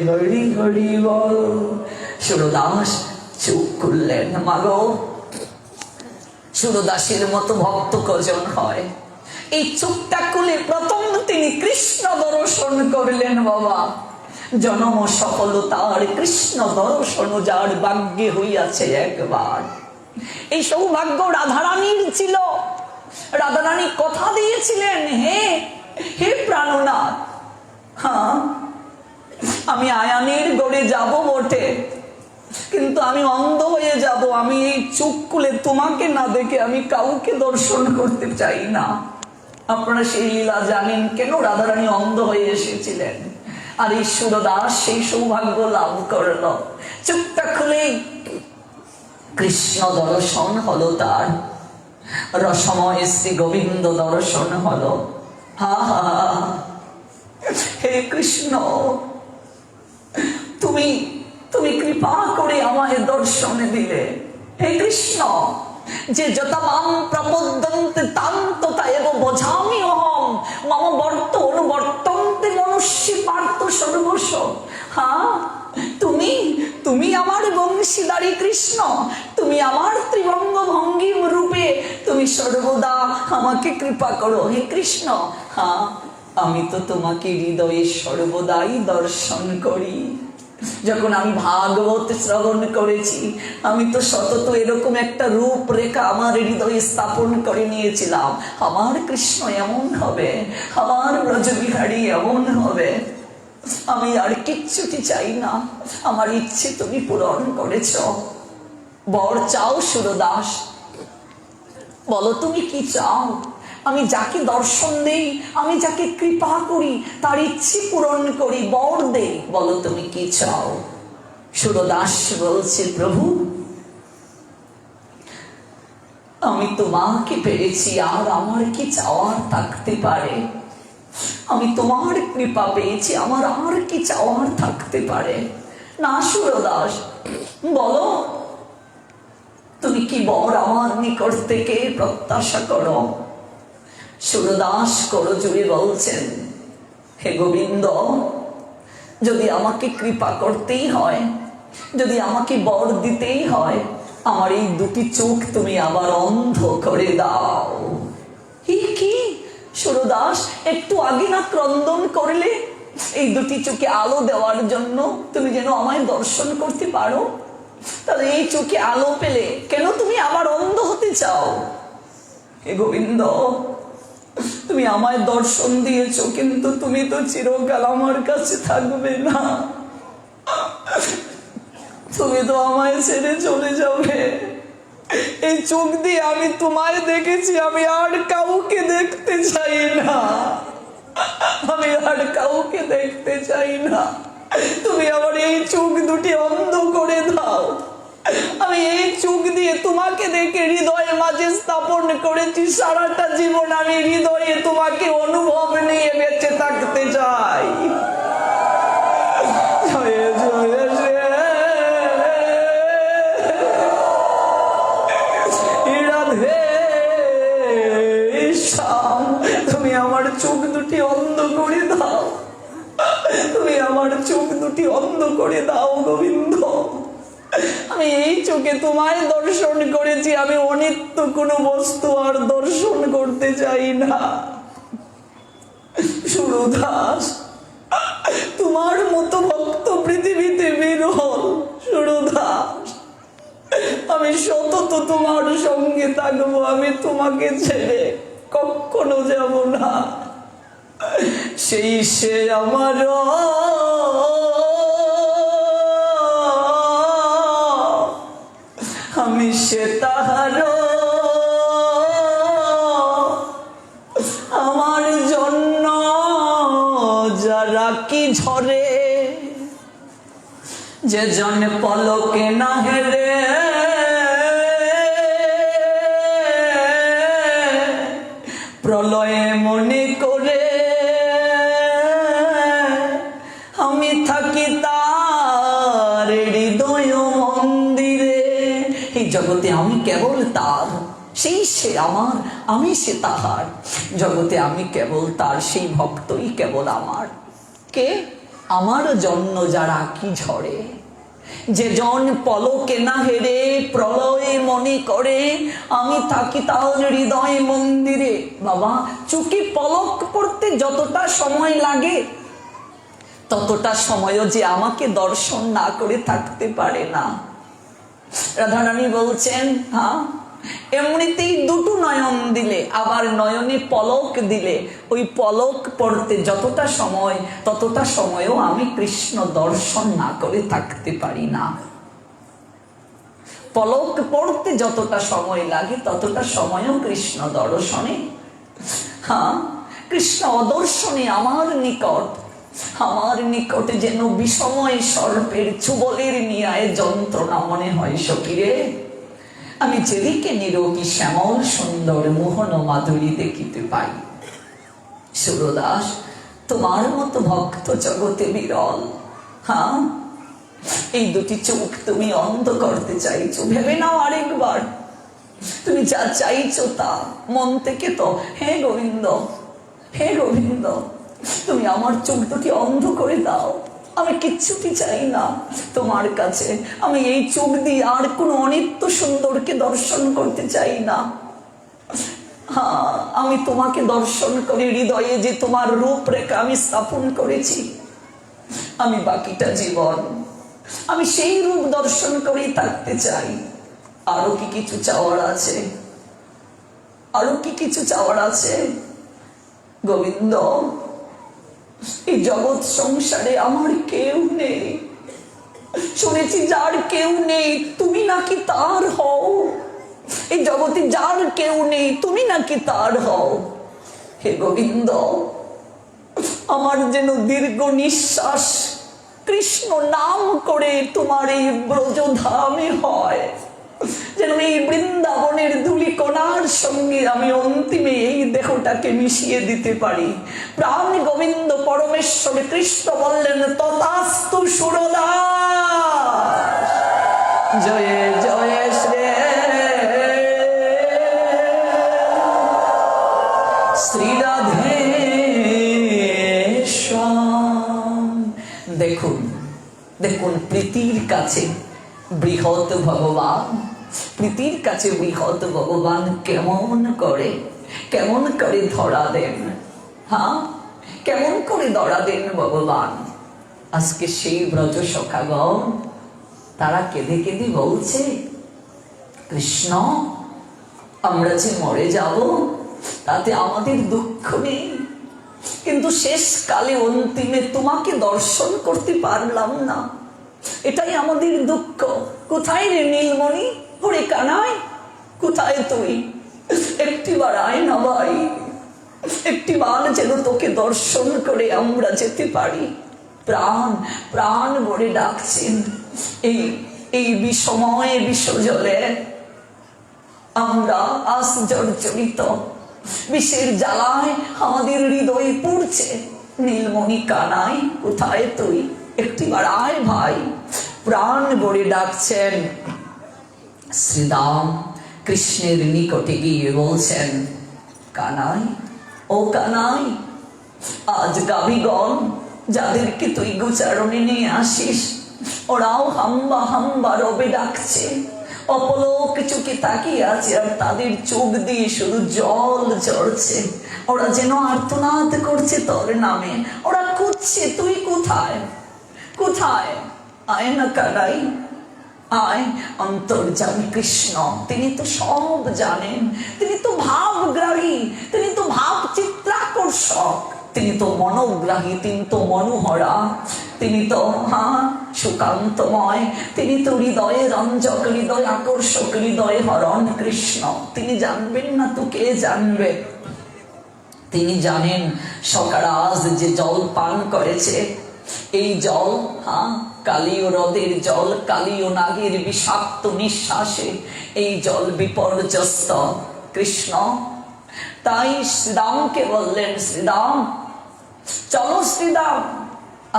A: হরি হরি বল। সুরদাস চোখ খুললেন। মাগো, সুরদাসের মতো ভক্ত কজন হয়? এই চোখটা খুলে প্রথম তিনি কৃষ্ণ দর্শন করলেন। বাবা, জনম সফলতার কৃষ্ণ দর্শন যার ভাগ্যে হইয়াছে একবার। এই সৌভাগ্য রাধারানীর ছিল। রাধারানী কথা দিয়েছিলেন, হে হে প্রাণনাথ, হ্যাঁ আমি আয়ানের গড়ে যাব বটে, কিন্তু আমি অন্ধ হয়ে যাব। আমি এই চোখ খুলে তোমাকে না দেখে আমি কাউকে দর্শন করতে চাই না। আপনারা সেই লীলা জানেন, কেন রাধারানী অন্ধ হয়ে এসেছিলেন। আর এই সুরদাস সেই সৌভাগ্য লাভ করল। চোখটা খুলে কৃষ্ণ দর্শন হলো তার, রসময় শ্রী গোবিন্দ দর্শন হলো। হা হা, হে কৃষ্ণ, তুমি তুমি কৃপা করে আমায় দর্শন দিলে। হে কৃষ্ণ, যে যতমাং প্রপদ্যন্তে তাং তথা এব বোঝামি অহং মম বর্ত অনুবর্তন্তে মনুষ্যে পার্থ সর্বস্ব। হ্যাঁ, তুমি তুমি আমার বংশীদারী কৃষ্ণ, তুমি আমার ত্রিভঙ্গ ভঙ্গিম রূপে তুমি সর্বদা আমাকে কৃপা করো। হে কৃষ্ণ, হ্যাঁ, আমি তো তোমাকে হৃদয়ে সর্বদাই দর্শন করি। যখন আমি ভাগবত শ্রবণ করেছি, আমি তো সতত এরকম একটা রূপরেখা আমার হৃদয়ে স্থাপন করে নিয়েছিলাম, আমার কৃষ্ণ এমন হবে, আমার ব্রজবিহারী এমন হবে। আমি আর কিচ্ছুটি চাই না, আমার ইচ্ছে তুমি পূরণ করেছ। বর চাও সুরদাস, বলো তুমি কি চাও? আমি যাকে দর্শন দেই, আমি যাকে কৃপা করি, তার ইচ্ছে পূরণ করি, বর দেই। বলো তুমি কি চাও? সুরদাস বলছে, প্রভু আমি তোমাকে পেয়েছি, আর আমার কি চাওয়ার থাকতে পারে? আমি তোমার কৃপা পেয়েছি, আমার আর কি চাওয়ার থাকতে পারে? না সুরদাস, বলো তুমি কি বর আমার নিকট থেকে প্রত্যাশা করো? সুরদাস করজোড়ে বলছেন, হে গোবিন্দ, যদি আমাকে কৃপা করতেই হয়, যদি আমাকে বর দিতেই হয়, আমার এই দুটি চোখ তুমি আবার অন্ধ করে দাও। কি সুরদাস, একটু আগে না ক্রন্দন করলে এই দুটি চোখে আলো দেওয়ার জন্য, তুমি যেন আমায় দর্শন করতে পারো? তাহলে এই চোখে আলো পেলে কেন তুমি আবার অন্ধ হতে চাও? হে গোবিন্দ, তুমি আমায় দর্শন দিয়েছো, কিন্তু তুমি তো চিরকাল আমার কাছে থাকবে না, তুমি তো আমায় ছেড়ে চলে যাবে। এই চোখ দিয়ে আমি তোমায় দেখেছি, আমি আর কাউকে দেখতে চাই না, আমি আর কাউকে দেখতে চাই না। তুমি আমার এই চোখ দুটি অন্ধ করে দাও। আমি এই চোখ দিয়ে তোমাকে দেখে হৃদয়ের মাঝে স্থাপন করেছি, সারাটা জীবন আমি হৃদয়ে তোমাকে অনুভব নিয়ে বেঁচে থাকতে চাই। জয় জয় রাধে শ্যাম, তুমি আমার চোখ দুটি অন্ধ করে দাও, তুমি আমার চোখ দুটি অন্ধ করে দাও গোবিন্দ। আমি এই চোখে তোমায় দর্শন করেছি, আমি অনিত্য কোনো বস্তু আর দর্শন করতে চাই না। সুরদাস, তোমার মতো ভক্ত পৃথিবীতে বিরল। সুরদাস, আমি সতত তোমার সঙ্গে থাকবো, আমি তোমাকে ছেড়ে কখনো যাব না। সেই সে আমার আমি সে তাহার, আমার জন্য যারা কি ঝরে, যে জন পলকে না হেরে প্রলয়ে মনে করে আমি থাকি তার হৃদয় মন্দিরে। এই জগতে আমি কেবল তার, সেই সে আমার, আমি সে তাহার। জগতে আমি কেবল তার, সেই ভক্তই কেবল আমার। কে? আমার জন্য যারা কি ঝরে, যে জন পলকে না হেরে প্রলয়ে মনে করে আমি থাকি তার হৃদয় মন্দিরে। বাবা, চোখে পলক পড়তে যতটা সময় লাগে, ততটা সময়ও যে আমাকে দর্শন না করে থাকতে পারে না। রাধারানী বলছেন, হ্যাঁ, এমনিতেই দুটো নয়ন দিলে, আবার নয়নে পলক দিলে, ওই পলক পড়তে যতটা সময়, ততটা সময়ও আমি কৃষ্ণ দর্শন না করে থাকতে পারি না। পলক পড়তে যতটা সময় লাগে, ততটা সময়ও কৃষ্ণ দর্শনে, হ্যাঁ, কৃষ্ণ অদর্শনে আমার নিকটে যেন বিষময় সর্পের চুবলের নিয়ায় যন্ত্রণা মনে হয়। সখীরে, আমি যেদিকে নিরোগী শ্যামল সুন্দর মোহন মাধুরী দেখিতে পাই। সুরদাস, তোমার মতো ভক্ত জগতে বিরল। হ্যাঁ, এই দুটি চোখ তুমি অন্ধ করতে চাইছো, ভেবে নাও আরেকবার। তুমি যা চাইছো তা মন থেকে তো, হে গোবিন্দ, হে গোবিন্দ, তুমি আমার চোখ দুটি অন্ধ করে দাও। আমি কিচ্ছুটি চাই না তোমার কাছে। আমি এই চোখ দিয়ে আর কোনো অনিত্য সুন্দরকে দর্শন করতে চাই না। হ্যাঁ, আমি তোমাকে দর্শন করে হৃদয়ে যে তোমার রূপরেখা আমি স্থাপন করেছি, আমি বাকিটা জীবন আমি সেই রূপ দর্শন করেই থাকতে চাই। আরো কি কিছু চাওয়ার আছে? আরো কি কিছু চাওয়ার আছে? গোবিন্দ, এই জগৎ সংসারে আমার কেউ নেই। শুনেছি যার কেউ নেই তুমি নাকি তার হও। এই জগতে যার কেউ নেই তুমি নাকি তার হও। হে গোবিন্দ, আমার যেন দীর্ঘ নিঃশ্বাস কৃষ্ণ নাম করে তোমার এই ব্রজধামে হয়, যেন এই বৃন্দাবনের ধূলিকণার সঙ্গে আমি অন্তিমে এই দেহটাকে মিশিয়ে দিতে পারি। প্রাণ গোবিন্দ পরমেশ্বর কৃষ্ণ বললেন, তথাস্তু সুরদাস। জয় জয় শ্রী শ্রীরাধে। দেখুন দেখুন, প্রীতির কাছে বৃহৎ ভগবান, প্রীতির কাছে বৃহৎ ভগবান কেমন করে ধরা দেন। হ্যাঁ, কেমন করে ধরা দেন ভগবান। আজকে সেই ব্রজ সখাগণ তারা কেঁদে কেঁদে বলছে, কৃষ্ণ, আমরা যে মরে যাব তাতে আমাদের দুঃখ নেই, কিন্তু শেষ কালে অন্তিমে তোমাকে দর্শন করতে পারলাম না, এটাই আমাদের দুঃখ। কোথায় রে নীলমণি, ওরে কানাই, কোথায় তুই? একটিবার আয় না ভাই, একটিবার যেন তোকে দর্শন করে আমরা যেতে পারি। প্রাণ প্রাণ ভরে ডাকছেন। এই বিষময় বিশ্বজলে আমরা আজ জর্জরিত, বিষের জ্বালায় আমাদের হৃদয় পুড়ছে। নীলমণি কানাই, কোথায় তুই? একটিবার আয় ভাই। প্রাণ ভরে ডাকছেন। শ্রীরাম কৃষ্ণের নিকটে গিয়ে বলছেন, কানাই, ও কানাই, আজ গাভীগণ যাদেরকে তুই গোচারণে নিয়ে আসিস, ওরাও হাম্বা হাম্বা রবে ডাকছে, অপলক চোখে তাকিয়ে আছে, আর তাদের চোখ দিয়ে শুধু জল ঝরছে। ওরা যেন আর্তনাদ করছে তোর নামে, ওরা খুঁজছে তুই কোথায়, কোথায়? আয় না কানাই, আয়। অন্তর্যামী কৃষ্ণ, তিনি তো সব জানেন, তিনি তো ভাবগ্রাহী, তিনি তো ভাব চিত্রাকর্ষক, তিনি তো মনোগ্রাহী, তিনি তো মনোহরা, তিনি তো সুকান্তময়, তিনি তো হৃদয়ে রঞ্জক, হৃদয় আকর্ষক, হৃদয় হরণ কৃষ্ণ। তিনি জানবেন না তো কে জানবে? তিনি জানেন সকারাজ যে জল পান করেছে, এই জল কালীয় হ্রদের জল, কালীয় নাগের বিষাক্ত নিঃশ্বাসে এই জল বিপর্যস্ত। কৃষ্ণ তাই শ্রীরামকে বললেন, শ্রীরাম চলো, শ্রীরাম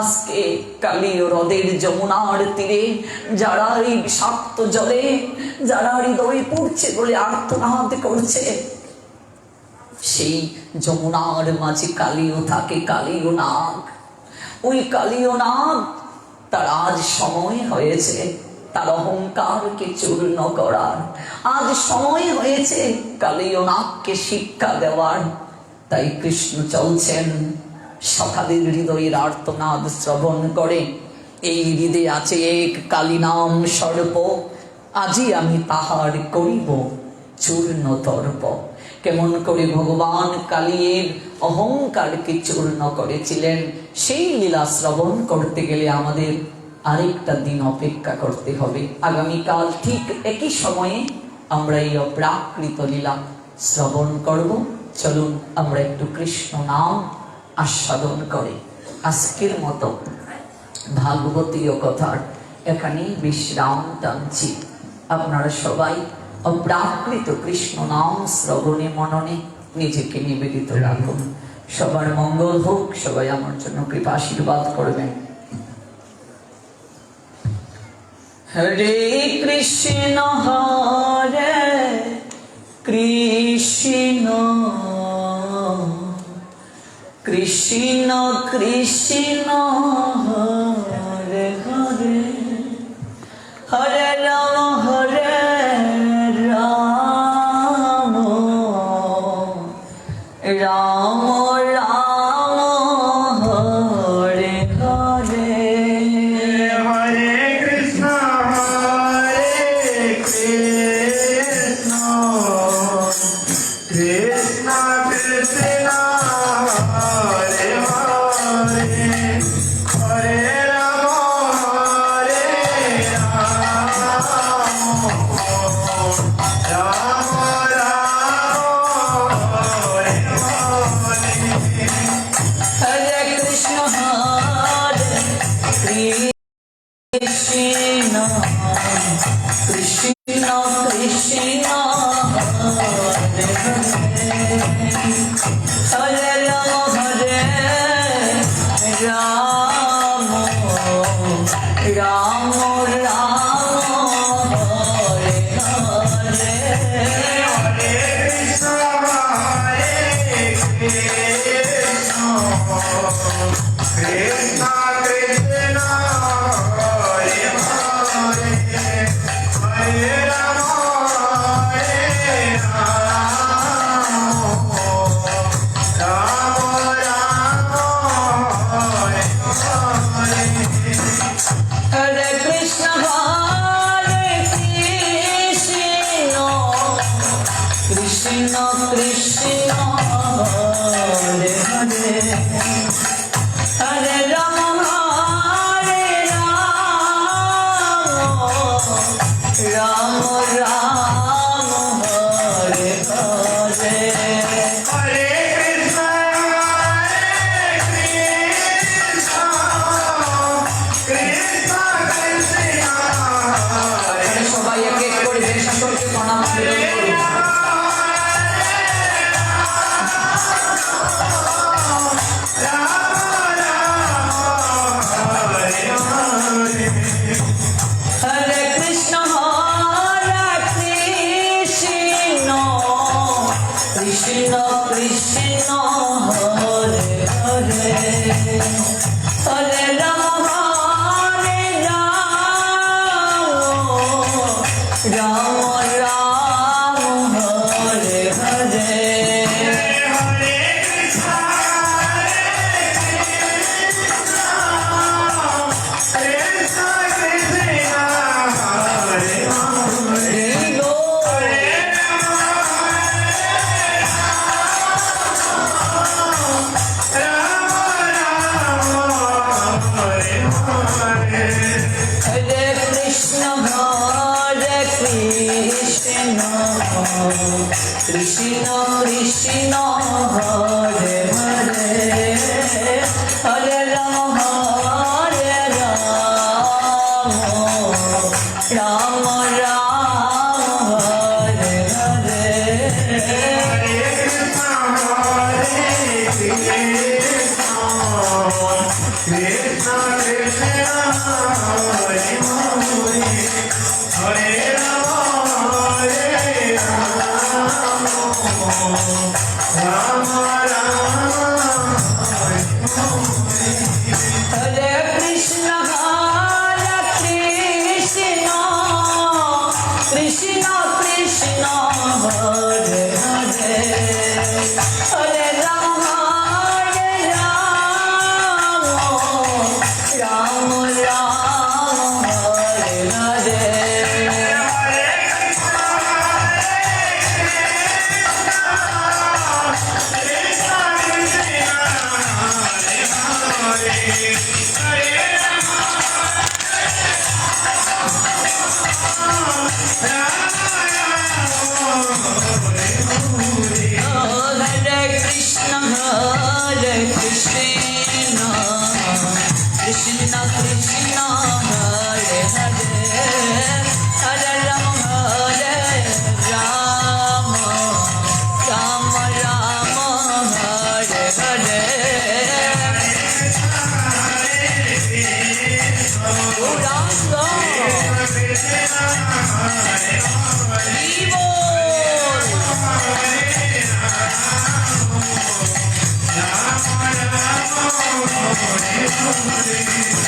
A: আজকে কালীয় হ্রদের যমুনার তীরে যারা এই বিষাক্ত জলে, যারা হৃদয় পড়ছে বলে আর্তনাদ করছে, সেই যমুনার মাঝে কালীয় থাকে, কালীয় নাগ। ওই কালীয় নাগ, তার আজ সময় হয়েছে তার অহংকারকে চূর্ণ করার, আজ সময় হয়েছে কালীয় নাগকে শিক্ষা দেওয়ার। তাই কৃষ্ণ চলছেন সখাদের হৃদয়ের আর্তনাদ শ্রবণ করে। এই হৃদয়ে আছে এক কালী নাম সর্প, আজি আমি তাহার করিব চূর্ণ তর্প। কেমন করে ভগবান কালীর অহংকারকে চূর্ণ করেছিলেন, সেই লীলা শ্রবণ করতে গেলে আমাদের আরেকটা দিন অপেক্ষা করতে হবে। আগামীকাল ঠিক একই সময়ে আমরা এই অপ্রাকৃত লীলা শ্রবণ করব। চলুন আমরা একটু কৃষ্ণ নাম আস্বাদন করে আজকের মতো ভাগবতীয় কথার এখানেই বিশ্রাম টানছি। আপনারা সবাই অপ্রাকৃত কৃষ্ণ নাম শ্রবণে মননে নিজেকে নিবেদিত রাখুন। সবার মঙ্গল হোক, সবাই আমার জন্য কৃপা আশীর্বাদ করবেন। হরে কৃষ্ণ হরে কৃষ্ণ কৃষ্ণ কৃষ্ণ হরে হরে হরে রাম হরে রাম রাম রাম হরে হরে
B: হরে কৃষ্ণ কৃষ্ণ কৃষ্ণ হরে হরে হরে রাম রাম রাম হরে হরে
A: হরে কৃষ্ণ হরে কৃষ্ণ কৃষ্ণ কৃষ্ণ হরে হরে হরে রাম হরে রাম রাম রাম হরে হরে
B: হরে কৃষ্ণ কৃষ্ণ কৃষ্ণ কৃষ্ণ হরে হরে হরে রাম রাম রাম হরে হরে
A: হরে কৃষ্ণ হরে Krishna Krishna Krishna Hare Hare Hare Ram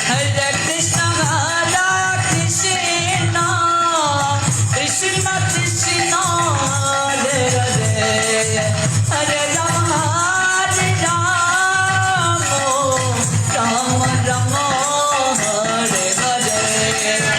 A: Hare Krishna, Krishna Krishna, Hare Hare, Hare Rama, Rama Rama, Hare Hare.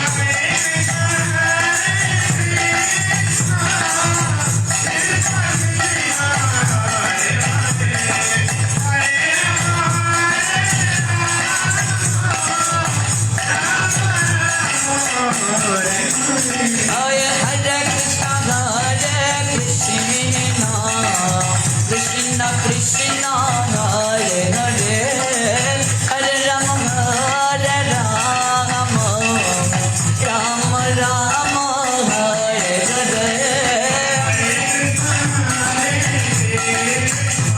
A: Hare Krishna, Krishna Krishna, Hare Hare, Hare Rama, Rama Rama, Hare Hare.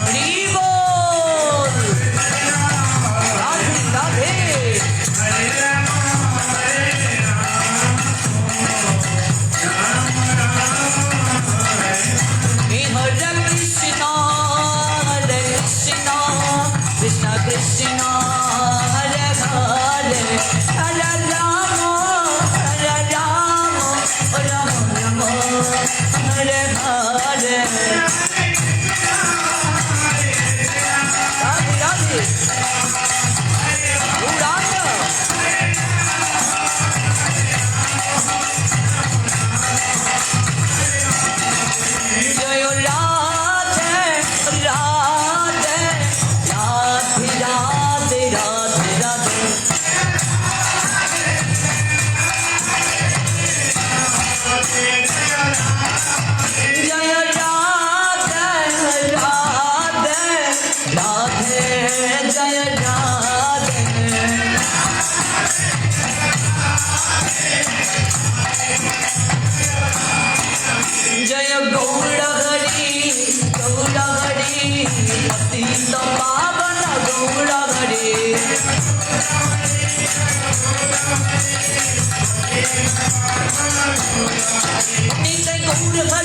A: Hari Bol. Radhe Radhe. Krishna Krishna, Hare Hare, Hare Rama, Rama Rama, Hare Hare. Radhe Radhe. Gauranga. Jai Radhe, Radhe, Radhe Radhe, Radhe Radhe. Jai Radhe, Radhe, Radhe, Jai Radhe. Jaya Gaura Hari, Gaura Hari, Patita Pavana Gaura Hari. Nitya Gaura